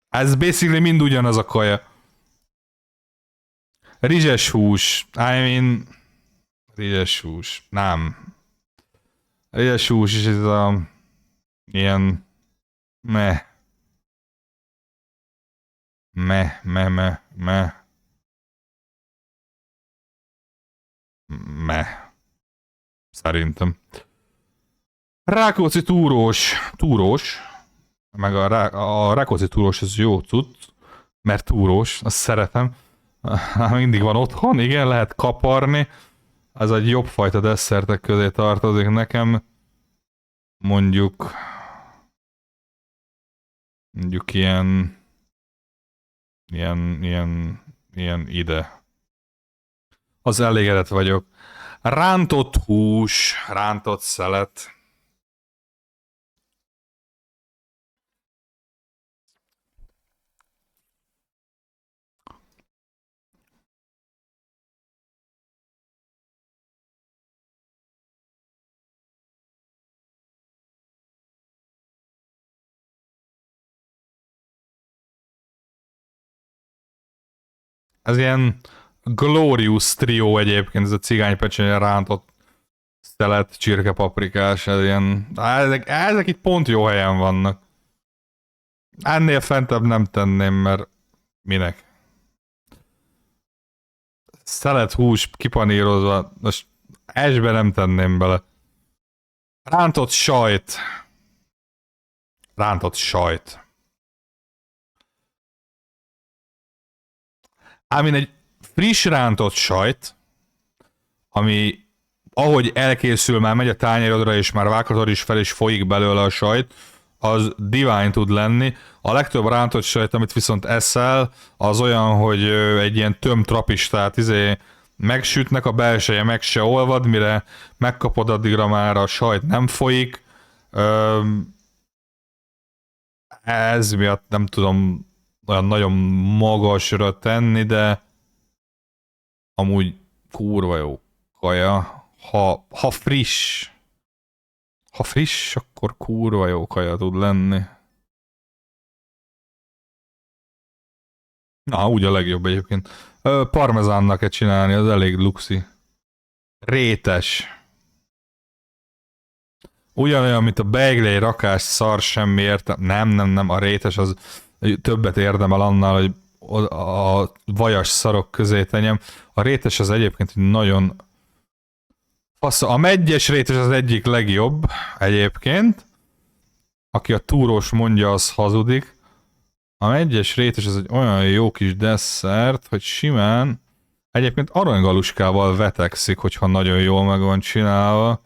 Ez basically mind ugyanaz a kaja. Rizses hús. Rizses hús. Nem. Rizses hús is ez a... ilyen... Meh. Szerintem. Rákóczi túrós. Túrós. Meg a Rákóczi túrós az jó cucc. Mert túrós, azt szeretem. Mindig van otthon, igen, lehet kaparni. Ez egy jobb fajta desszertek közé tartozik nekem. Mondjuk ilyen ide. Az elégedett vagyok. Rántott hús, rántott szelet. Ez ilyen Glorious Trio egyébként, ez a cigánypecsenye rántott szelet, csirkepaprikás, ez ilyen... Ezek itt pont jó helyen vannak. Ennél fentebb nem tenném, mert minek? Szelet hús kipanírozva, most esbe nem tenném bele. Rántott sajt. Rántott sajt. Ámin egy friss rántott sajt, ami ahogy elkészül, már megy a tányérodra, és már vághatod is fel, és folyik belőle a sajt, az divine tud lenni. A legtöbb rántott sajt, amit viszont eszel, az olyan, hogy egy ilyen tömtrapistát megsütnek, a belseje meg se olvad, mire megkapod, addigra már a sajt nem folyik. Ez miatt nem tudom olyan nagyon magasra tenni, de amúgy kurva jó kaja. Ha friss. Ha friss, akkor kurva jó kaja tud lenni. Na, úgy a legjobb egyébként. Parmezánnak kell csinálni, az elég luxi. Rétes. Ugyanolyan, mint a beigli rakás szar, semmi értelme. Nem, a rétes az többet érdemel annál, hogy a vajas szarok közé tenyem. A rétes az egyébként nagyon... A meggyes rétes az egyik legjobb egyébként. Aki a túrós mondja, az hazudik. A meggyes rétes az egy olyan jó kis desszert, hogy simán egyébként aranygaluskával vetekszik, hogyha nagyon jól meg van csinálva.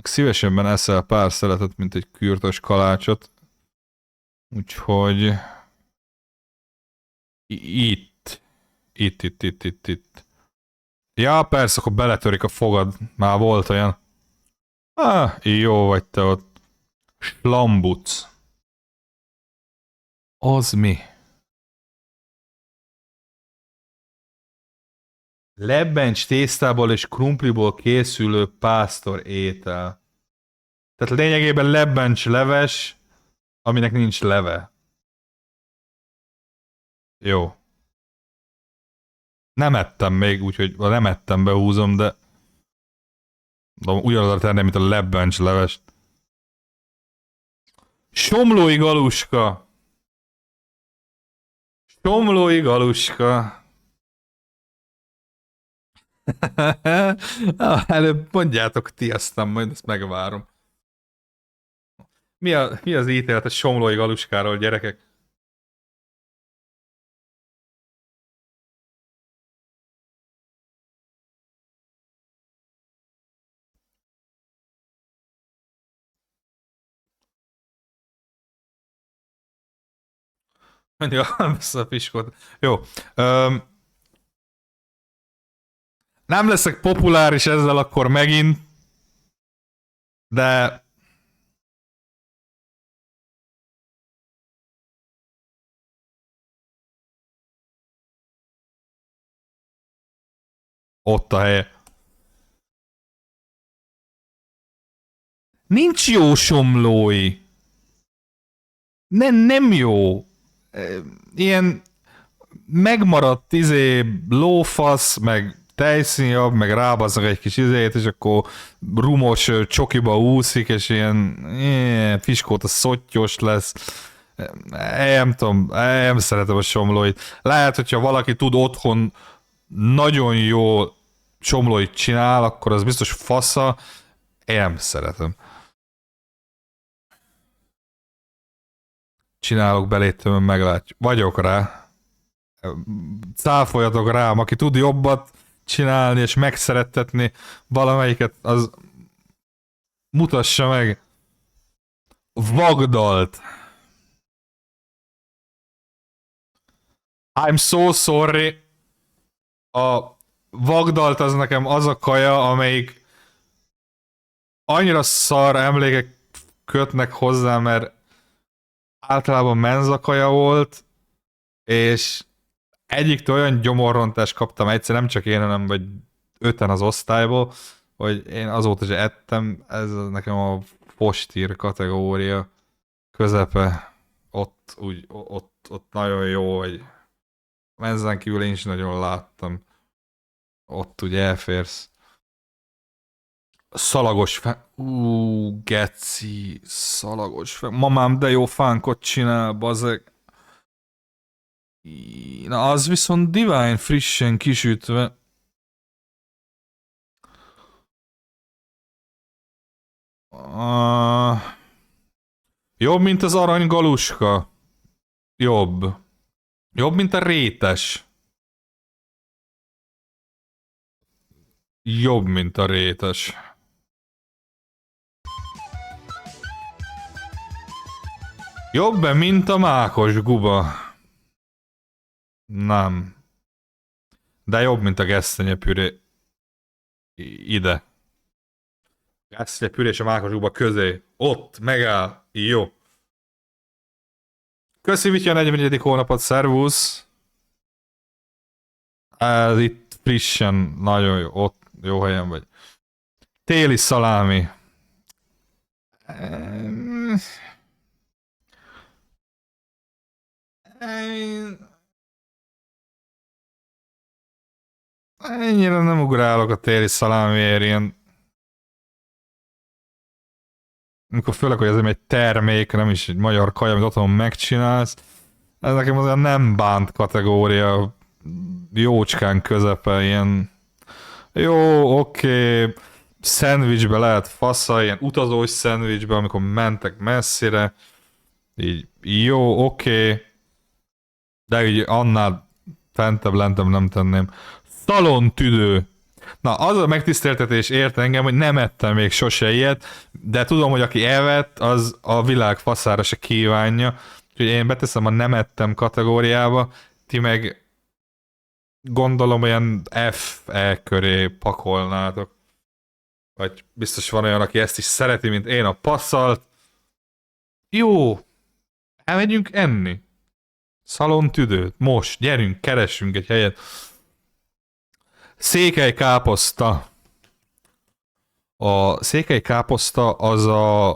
Szívesebben eszel pár szeletet, mint egy kürtös kalácsot. Úgyhogy... Itt. Ja, persze, akkor beletörik a fogad. Már volt olyan. Jó vagy te ott. Slambuc. Az mi? Lebbencs tésztából és krumpliból készülő pásztor étel. Tehát lényegében lebbencs leves, aminek nincs leve. Jó. Nem ettem még, úgyhogy nem ettem, behúzom, de ugyanaz tenném, mint a lebbencs leves. Somlói galuska. Somlói galuska. Előbb mondjátok ti, aztán majd ezt megvárom. Mi az ítélet a Somlói Galuskáról, gyerekek? Mondja, vissza a piskot. Jó. Öm, nem leszek populáris ezzel akkor megint, de ott a helye. Nincs jó somlói. Nem jó. Ilyen megmaradt lófasz, meg tejszínjabb, meg rábasznak egy kis izét, és akkor rumos csokiba úszik, és ilyen fiskóta szottyos lesz. Nem tudom, nem szeretem a somlóit. Lehet, hogyha valaki tud otthon nagyon jó somlóit csinál, akkor az biztos fasza. Én nem szeretem. Csinálok belétől, meglátjuk. Vagyok rá. Cáfoljatok rám, aki tud jobbat csinálni és megszerettetni valamelyiket, az mutassa meg. Vagdalt. I'm so sorry. A Vagdalt az nekem az a kaja, amelyik annyira szar emlékek kötnek hozzá, mert általában menzakaja volt, és egyiktől olyan gyomorrontást kaptam egyszer, nem csak én, hanem vagy öten az osztályból, hogy én azóta se ettem, ez nekem a postír kategória közepe, ott nagyon jó, hogy menzen kívül én is nagyon láttam, ott ugye elférsz. Szalagos geci, szalagos mamám de jó fánkot csinál, bazeg. Na, az viszont divine, frissen kisütve. Jobb, mint az arany galuska. Jobb. Jobb, mint a rétes. Jobb, mint a rétes. Jobb, mint a mákos guba. Nem. De jobb, mint a gesztenyepüré. Ide. Gesztenyepüré és a mákos guba közé. Ott, megáll. Jó. Köszi, Vitya, a 44. hónapot, szervusz. Ez itt frissen, nagyon jó, ott jó helyen vagy. Téli szalámi. Ennyire nem ugrálok a téli szalámiért, ilyen... Amikor főleg, hogy ez egy termék, nem is egy magyar kaja, amit otthon megcsinálsz, ez nekem azért nem bánt kategória, jócskán közepe, ilyen... Jó, oké, szendvicsbe lehet fasza, ilyen utazós szendvicsbe, amikor mentek messzire, így jó, oké, de így annál lentebb nem tenném. Szalontüdő. Na, az a megtiszteltetés ért engem, hogy nem ettem még sose ilyet, de tudom, hogy aki evett, az a világ faszára se kívánja. Úgyhogy én beteszem a nem ettem kategóriába, ti meg gondolom olyan FE köré pakolnátok. Vagy biztos van olyan, aki ezt is szereti, mint én a passzalt. Jó, elmegyünk enni. Szalontüdőt, most, gyerünk, keressünk egy helyet. Székely káposzta. A székely káposzta az a,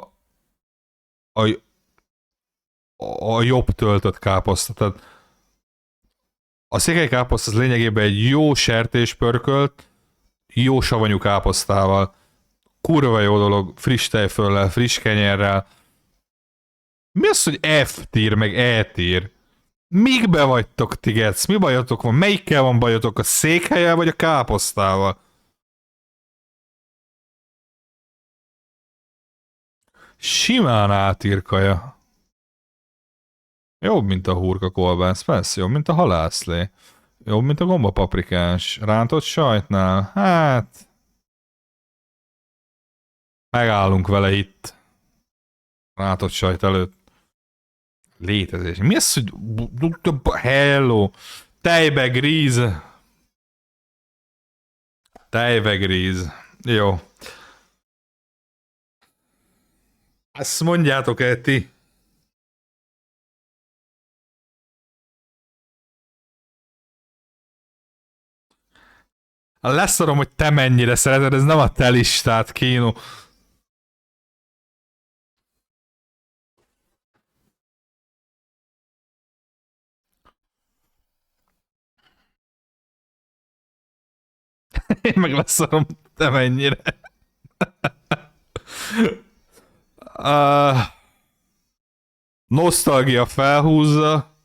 a jobb töltött káposzta. Tehát a székely káposzta az lényegében egy jó sertéspörkölt, jó savanyú káposztával. Kurva jó dolog, friss tejföllel, friss kenyerrel. Mi az, hogy F-tír, meg E-tír? Mikbe vagytok ti, gec? Mi bajotok van? Melyikkel van bajotok? A székhelyel vagy a káposztával? Simán átírkaja. Jobb, mint a hurka kolbász, persze, jobb, mint a halászlé. Jobb, mint a gombapaprikás. Rántott sajtnál? Hát... Megállunk vele itt. Rántott sajt előtt. Létezés. Mi az, hogy... Hello. Tejbegríz. Tejbegríz. Jó. Ezt mondjátok-e ti? Leszarom, hogy te mennyire szereted, ez nem a te listát, Kino. Én meg leszarom, te mennyire. uh, Nosztalgia felhúzza,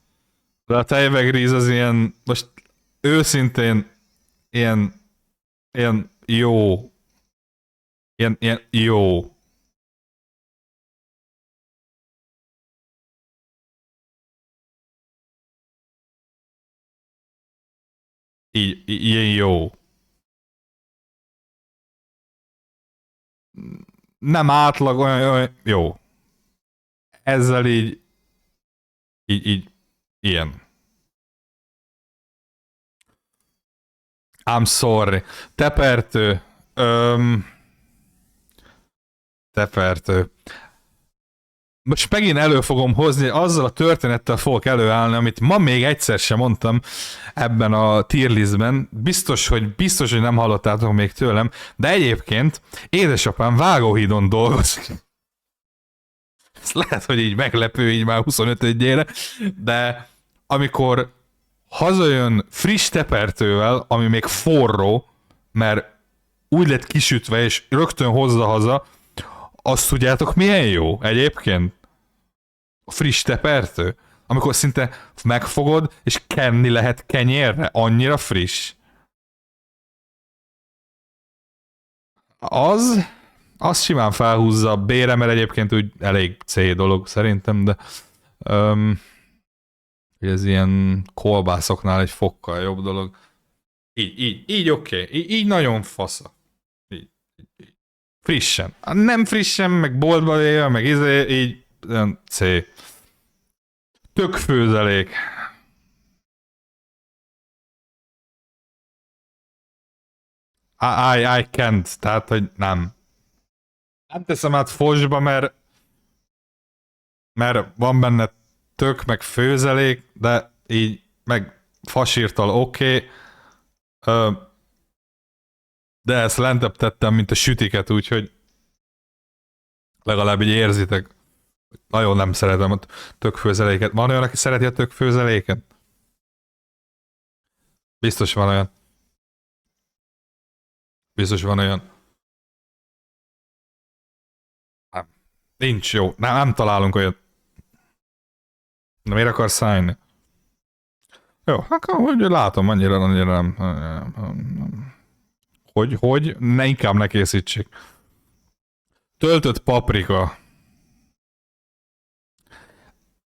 de a tejvegríz az ilyen, most őszintén, ilyen jó. Ilyen jó. Ilyen jó. Nem átlag, olyan jó. Ezzel így, ilyen. I'm sorry. Tepertő. Tepertő. Most megint elő fogom hozni, azzal a történettel fogok előállni, amit ma még egyszer sem mondtam ebben a tier listben. Biztos, hogy nem hallottátok még tőlem, de egyébként édesapám vágóhídon dolgozik. Ez lehet, hogy így meglepő, így már 25-ére, de amikor hazajön friss tepertővel, ami még forró, mert úgy lett kisütve, és rögtön hozza haza, azt tudjátok milyen jó egyébként? A friss tepertő? Amikor szinte megfogod, és kenni lehet kenyérre. Annyira friss. Az simán felhúzza a bére, mert egyébként úgy elég C dolog szerintem, de ez ilyen kolbászoknál egy fokkal jobb dolog. Így oké. Így nagyon fasza. Így. Frissen. Nem frissen, meg boltba éve, meg így C. Tök főzelék. I can't, tehát, hogy nem. Nem teszem át fosba, mert van benne tök, meg főzelék, de így, meg fasírtal oké. De ezt lentebb tettem, mint a sütiket, úgyhogy legalább így érzitek. Nagyon nem szeretem a tök főzeléket. Van olyan, aki szereti a tök főzeléket? Biztos van olyan. Biztos van olyan. Nem. Nincs jó. Nem találunk olyat. De miért akarsz szállni? Jó, akkor hogy látom, annyira nem. Hogy? Ne, inkább ne készítsék. Töltött paprika.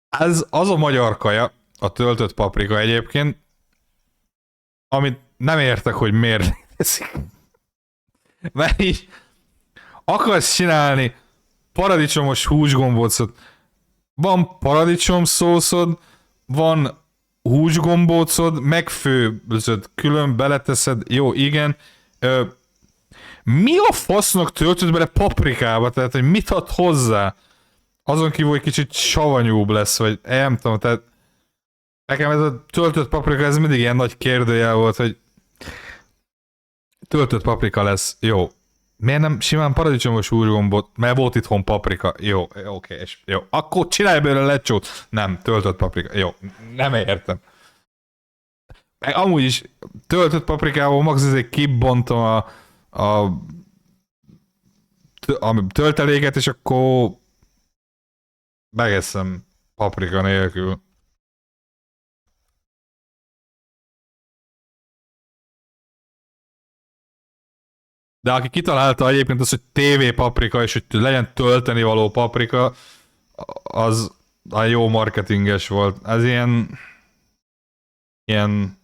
Ez az a magyar kaja, a töltött paprika egyébként, amit nem értek, hogy miért teszik. Mert így akarsz csinálni paradicsomos húsgombócot. Van paradicsom szószod, van húsgombócod, megfőzöd, külön beleteszed, jó, igen. Mi a fasznak töltöd bele paprikába? Tehát, hogy mit ad hozzá? Azon kívül, hogy kicsit savanyúbb lesz, vagy nem tudom, tehát nekem ez a töltött paprika, ez mindig ilyen nagy kérdőjel volt, hogy töltött paprika lesz, jó. Miért nem simán paradicsomos húsgombot, mert volt itthon paprika, jó, oké, és jó. Akkor csinálj belőle lecsót. Nem, töltött paprika, jó, nem értem. Meg amúgy is töltött paprikával max azért kibontom a tölteléket, és akkor megeszem paprika nélkül. De aki kitalálta egyébként azt, hogy TV paprika, és hogy legyen tölteni való paprika, az a jó marketinges volt. Ez ilyen, ilyen,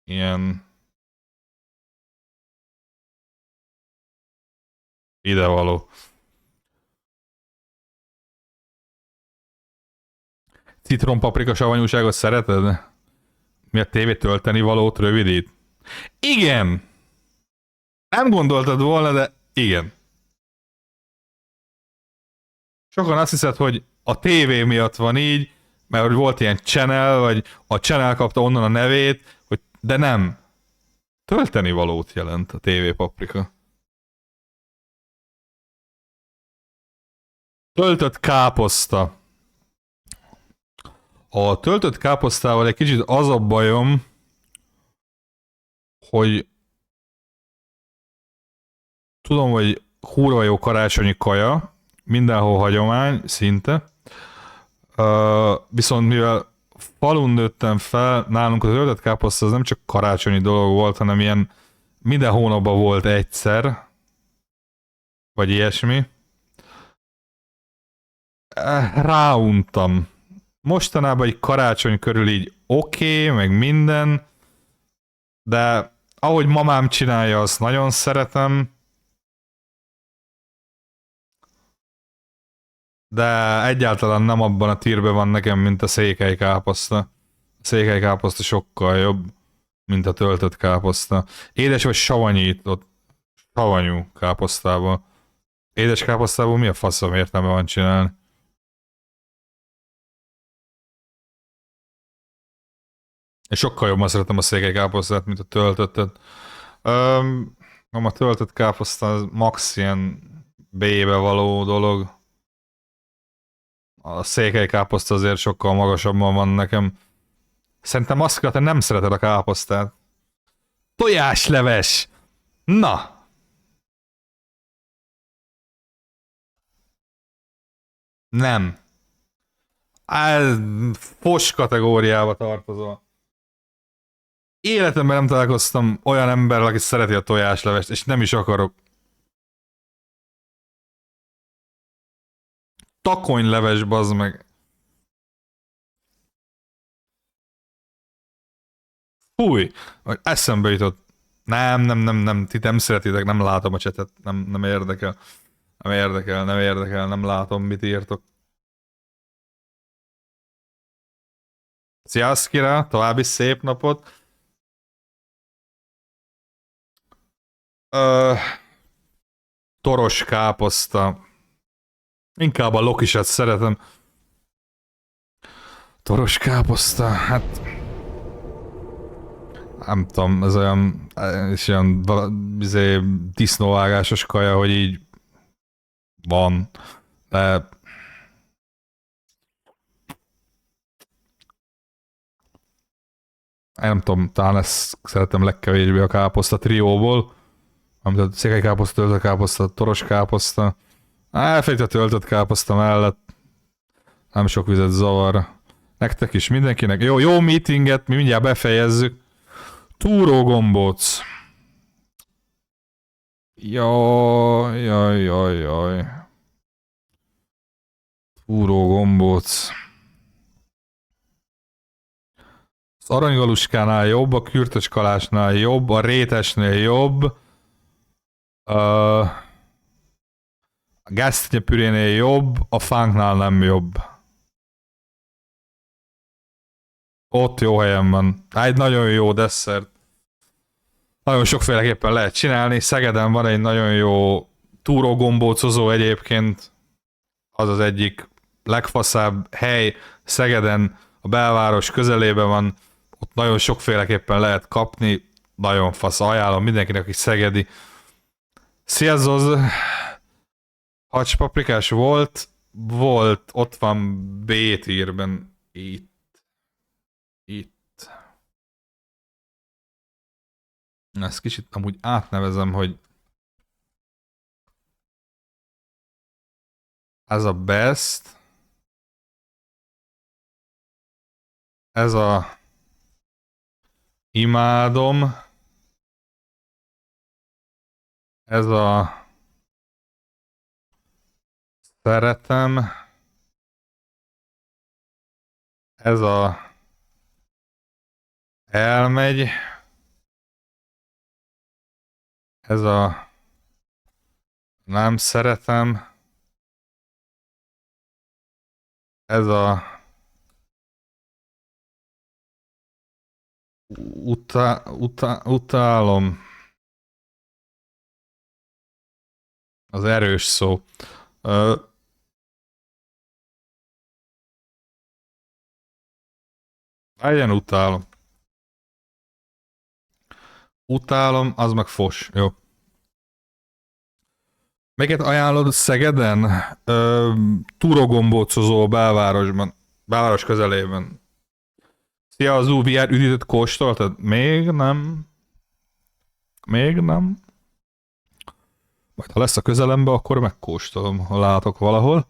ilyen idevaló. Citrompaprika savanyúságot szereted? Mi a tévé tölteni valót rövidít? Igen! Nem gondoltad volna, de igen. Sokan azt hiszed, hogy a tévé miatt van így, mert hogy volt ilyen channel, vagy a channel kapta onnan a nevét, hogy de nem. Tölteni valót jelent a TV paprika. Töltött káposzta. A töltött káposztával egy kicsit az a bajom, hogy tudom, hogy kurva jó karácsonyi kaja, mindenhol hagyomány, szinte. Viszont mivel falun nőttem fel, nálunk az töltött káposzta az nem csak karácsonyi dolog volt, hanem ilyen minden hónapban volt egyszer, vagy ilyesmi. Ráuntam. Mostanában egy karácsony körül így oké, meg minden, de ahogy mamám csinálja, azt nagyon szeretem. De egyáltalán nem abban a tírben van nekem, mint a székely káposzta. A székely káposzta sokkal jobb, mint a töltött káposzta. Édes vagy savanyított, savanyú káposztából. Édes káposztából mi a faszom értelme van csinálni? Én sokkal jobban szeretem a székely káposztát, mint a töltöttet. A töltött káposzta az max ilyen B-be való dolog. A székely káposzta azért sokkal magasabban van nekem. Szerintem azt kell, te nem szereted a káposztát. Tojásleves! Na! Nem. Ez fos kategóriába tartozol. Életemben nem találkoztam olyan emberrel, aki szereti a tojáslevest, és nem is akarok. Takonyleves, bazd meg. Fúj! Eszembe jutott. Nem, ti nem szeretitek, nem látom a csetet, nem érdekel. Nem érdekel, nem látom, mit írtok. Sziaszkira, további szép napot. Ö, toros káposzta. Inkább a lokisat szeretem. Toros káposzta, hát... Nem tudom, ez olyan... És olyan disznóvágásos kaja, hogy így... Van. De... Én nem tudom, talán ezt szeretem legkevésbé a káposzta trióból. Amit a székely káposzta, töltött káposzta, toros káposzta. Elfelejt a töltött káposzta mellett. Nem sok vizet zavar. Nektek is, mindenkinek. Jó meetinget, mi mindjárt befejezzük. Túró gombóc. Jaj. Túró gombóc. Az aranygaluskánál jobb, a kürtös kalásnál jobb, a rétesnél jobb. A gáztinyepürénél jobb, a fánknál nem jobb. Ott jó helyen van. Egy nagyon jó desszert. Nagyon sokféleképpen lehet csinálni. Szegeden van egy nagyon jó túrógombócozó egyébként. Az az egyik legfaszább hely Szegeden, a belváros közelében van. Ott nagyon sokféleképpen lehet kapni. Nagyon fasz. Ajánlom mindenkinek, aki szegedi. Sziasztok! Hacspaprikás volt, ott van B-tírben, itt. Ezt kicsit amúgy átnevezem, hogy ez a best, ez a Imádom. Ez a... Szeretem. Ez a... Elmegy. Ez a... Nem szeretem. Ez a... Utálom. Az erős szó. Legyen utálom. Utálom, az meg fos. Jó. Melyiket ajánlod Szegeden? Túrogombócozó belvárosban. Belváros közelében. Szia, az UVR üdítőt kóstoltad? Még nem. Még nem. Majd ha lesz a közelembe, akkor megkóstolom, ha látok valahol.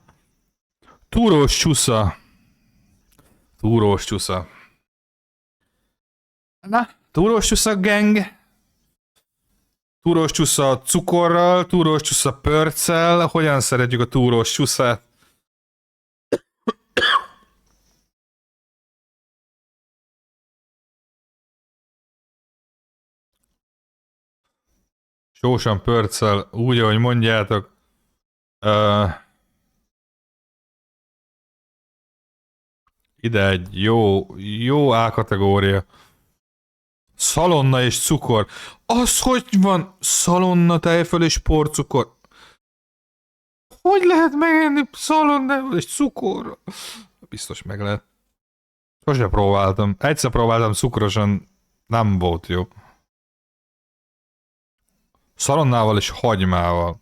Túrós csusza. Túrós csusza. Na, túrós csusza gang. Túrós csusza cukorral, túrós csusza pörccel. Hogyan szeretjük a túrós csuszát? Sósan pörccel, úgy, ahogy mondjátok. Ide egy jó A kategória. Szalonna és cukor. Az hogy van? Szalonna, tejföl és porcukor. Hogy lehet megenni szalonnával és cukor? Biztos meg lehet. Sose próbáltam. Egyszer próbáltam cukrosan, nem volt jó. Szalonnával és hagymával.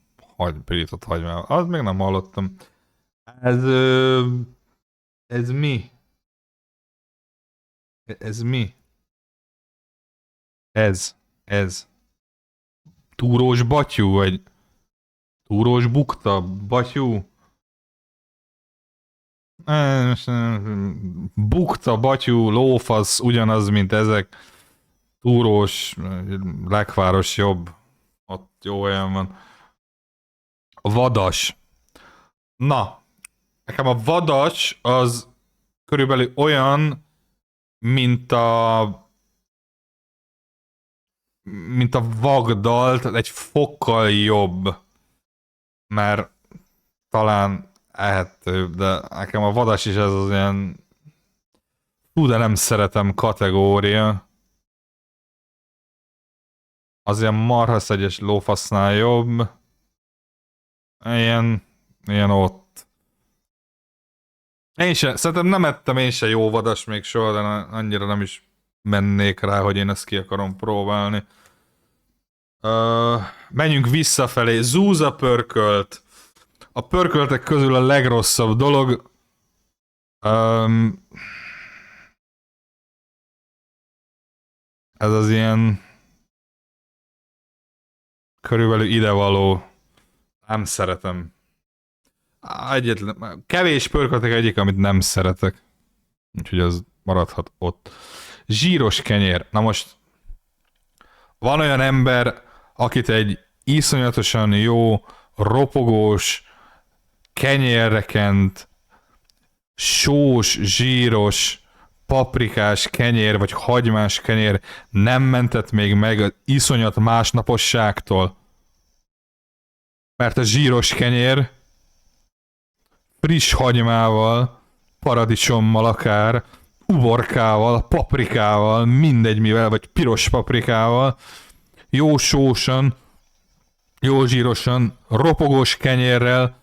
Pirított hagymával. Az még nem hallottam. Ez mi? Ez mi? Ez. Túrós batyú, vagy túrós bukta, batyú? Bukta, batyú, lófasz, ugyanaz, mint ezek. Túrós, Lekváros jobb. Ott jó olyan van. A vadas. Na, nekem a vadas az körülbelül olyan, mint a vagdalt, egy fokkal jobb. Mert talán ehetőbb, de nekem a vadas is ez az ilyen de nem szeretem kategória. Az ilyen marhaszegyes lófasznál jobb. Ilyen ott. Szerintem nem ettem én se jó vadas még soha, de annyira nem is mennék rá, hogy én ezt ki akarom próbálni. Menjünk visszafelé. Zúza pörkölt. A pörköltek közül a legrosszabb dolog. Ez az ilyen körülbelül idevaló. Nem szeretem. Egyetlen, kevés pörköltek egyik, amit nem szeretek. Úgyhogy az maradhat ott. Zsíros kenyér. Na most van olyan ember, akit egy iszonyatosan jó, ropogós, kenyérre kent, sós, zsíros, paprikás kenyér, vagy hagymás kenyér nem mentett még meg az iszonyat másnaposságtól. Mert a zsíros kenyér friss hagymával, paradicsommal akár, uborkával, paprikával, mindegy mivel, vagy piros paprikával, jó sósan, jó zsírosan, ropogós kenyérrel,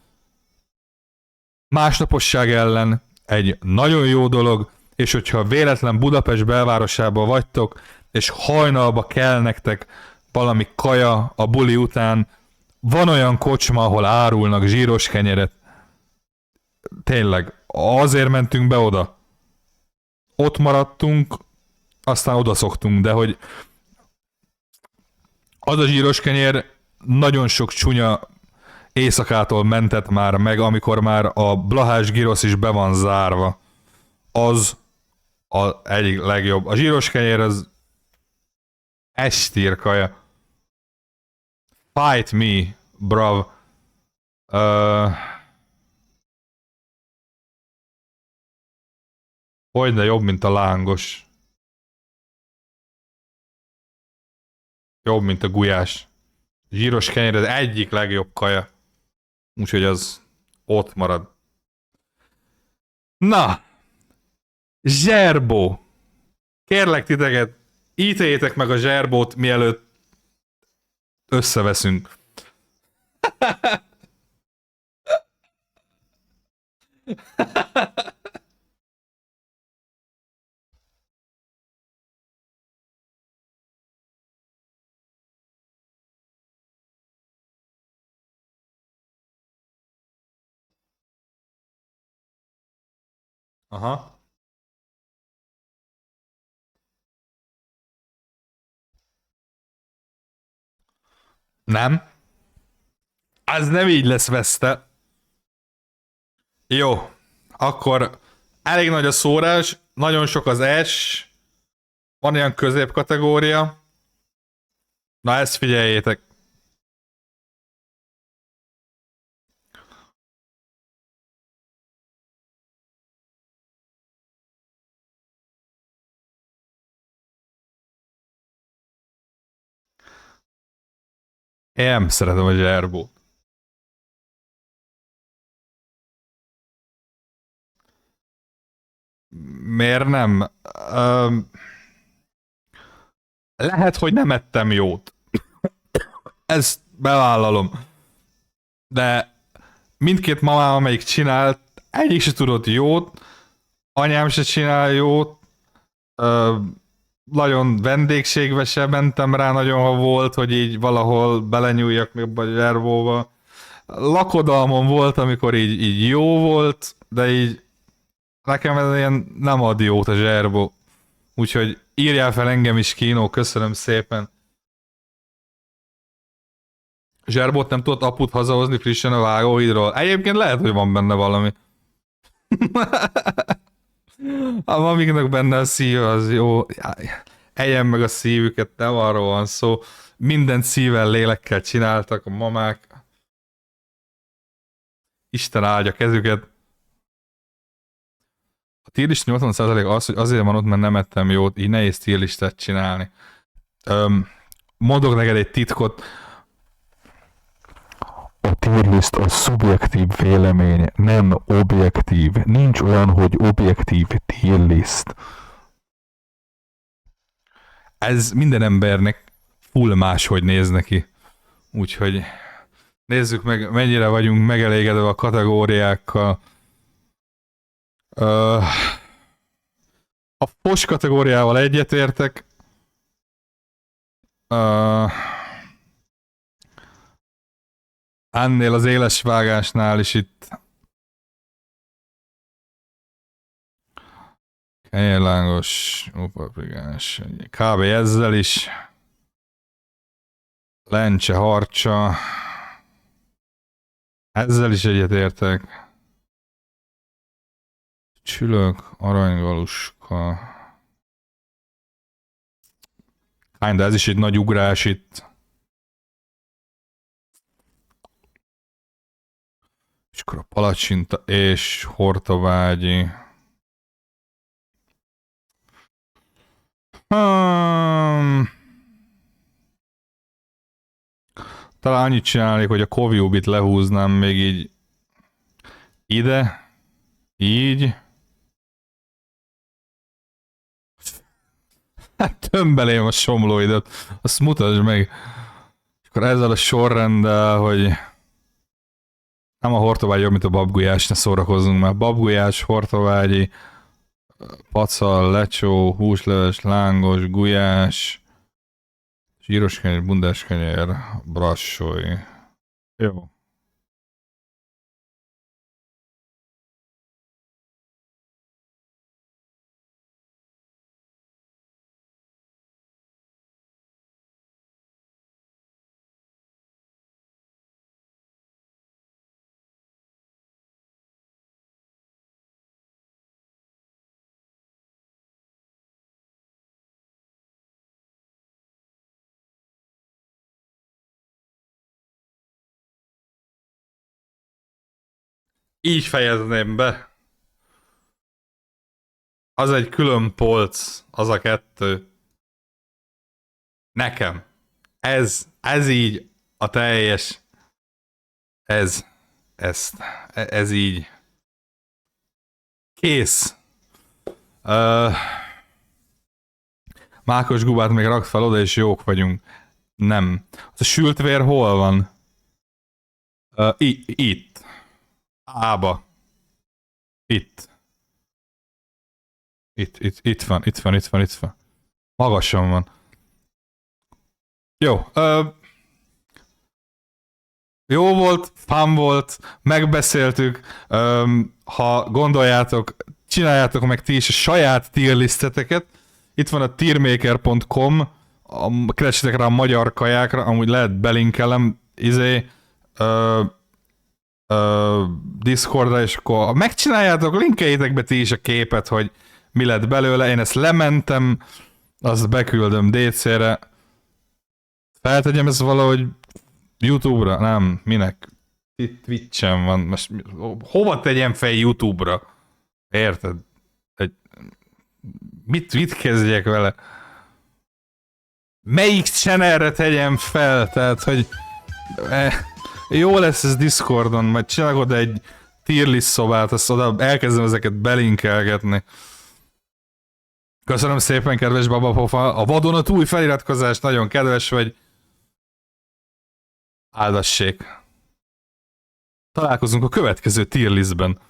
másnaposság ellen egy nagyon jó dolog, és hogyha véletlen Budapest belvárosában vagytok, és hajnalba kell nektek valami kaja a buli után, van olyan kocsma, ahol árulnak zsíros kenyeret. Tényleg, azért mentünk be oda. Ott maradtunk, aztán oda szoktunk, de hogy az a zsíros kenyér nagyon sok csúnya éjszakától mentett már meg, amikor már a Blahás girosz is be van zárva. Az egyik legjobb. A zsíros kenyér az Estírkaja. Fight me, brav. Uh, Hogyne jobb, mint a lángos. Jobb, mint a gulyás. Zsíros kenyér az egyik legjobb kaja. Úgyhogy az ott marad. Na, zserbó. Kérlek titeket, ítéljétek meg a zserbót, mielőtt összeveszünk. Aha. Nem? Az nem így lesz, Veszte. Jó. Akkor elég nagy a szórás, nagyon sok az S, van ilyen középkategória. Na ezt figyeljétek. Én nem szeretem a zserbót. Miért nem? Lehet, hogy nem ettem jót. Ezt bevállalom. De mindkét mamám, amelyik csinált, egyik se tudott jót, anyám se csinál jót, ö, nagyon vendégségbe se mentem rá nagyon, ha volt, hogy így valahol belenyúljak még a zserbóba. Lakodalmon volt, amikor így jó volt, de így nekem ez ilyen nem ad jót a zserbó. Úgyhogy írjál fel engem is, Kínó, köszönöm szépen. Zserbót nem tudott aput hazahozni frissen a vágóhídról? Egyébként lehet, hogy van benne valami. A mamiknak benne a szív, az jó. Egyen meg a szívüket, nem arról van szó. Mindent szívvel, lélekkel csináltak a mamák. Isten áldja kezüket. A tírlist 80% az, hogy azért van ott, mert nem ettem jót, így nehéz tírlistát csinálni. Mondok neked egy titkot. A tírlist a szubjektív vélemény, nem objektív. Nincs olyan, hogy objektív tírlist. Ez minden embernek full máshogy néz neki. Úgyhogy nézzük meg, mennyire vagyunk megelégedve a kategóriákkal. A fos kategóriával egyetértek. Ennél az éles vágásnál is itt kenyérlángos, paprikás, kb. Ezzel is. Lencse, harcsa. Ezzel is egyetértek. Csülök, aranygaluska. De ez is egy nagy ugrás itt. És akkor a palacsinta és hortovágyi. Talán annyit csinálnék, hogy a Koviubit lehúznám még így ide. Így. Hát tömbelém a somlóidat. Azt mutasd meg. És akkor ezzel a sorrenddel, hogy nem a hortovágy jobb, mint a babgulyás, ne szórakozzunk már. Babgulyás, hortovágyi, pacal, lecsó, húsleves, lángos, gulyás, zsíros kenyér, bundás kenyér, brassoly. Jó. így fejezném be. Az egy külön polc, az a kettő. Nekem. Ez így a teljes. Ez így. Kész. Mákos gubát még rakd fel oda, és jók vagyunk. Nem. Az a sült vér hol van? Itt. Ába. Itt. Itt van. Magasan van. Jó. Jó volt, fun volt, megbeszéltük. Ha gondoljátok, csináljátok meg ti is a saját tier listeteket. Itt van a tiermaker.com, keressetek rá a magyar kajákra, amúgy lehet belinkelem, Discordra, és akkor megcsináljátok, linkeljétek be ti is a képet, hogy mi lett belőle. Én ezt lementem, azt beküldöm DC-re. Feltegyem ezt valahogy YouTube-ra? Nem, minek? Itt Twitch-en van. Most hova tegyem fel YouTube-ra? Érted? Mit kezdjek vele? Melyik channelre tegyem fel? Tehát, hogy jó lesz ez Discordon, majd csinálok oda egy tier list szobát, azt oda elkezdem ezeket belinkelgetni. Köszönöm szépen, kedves babapofa. A vadonatúj feliratkozás, nagyon kedves vagy. Áldassék. Találkozunk a következő tier listben.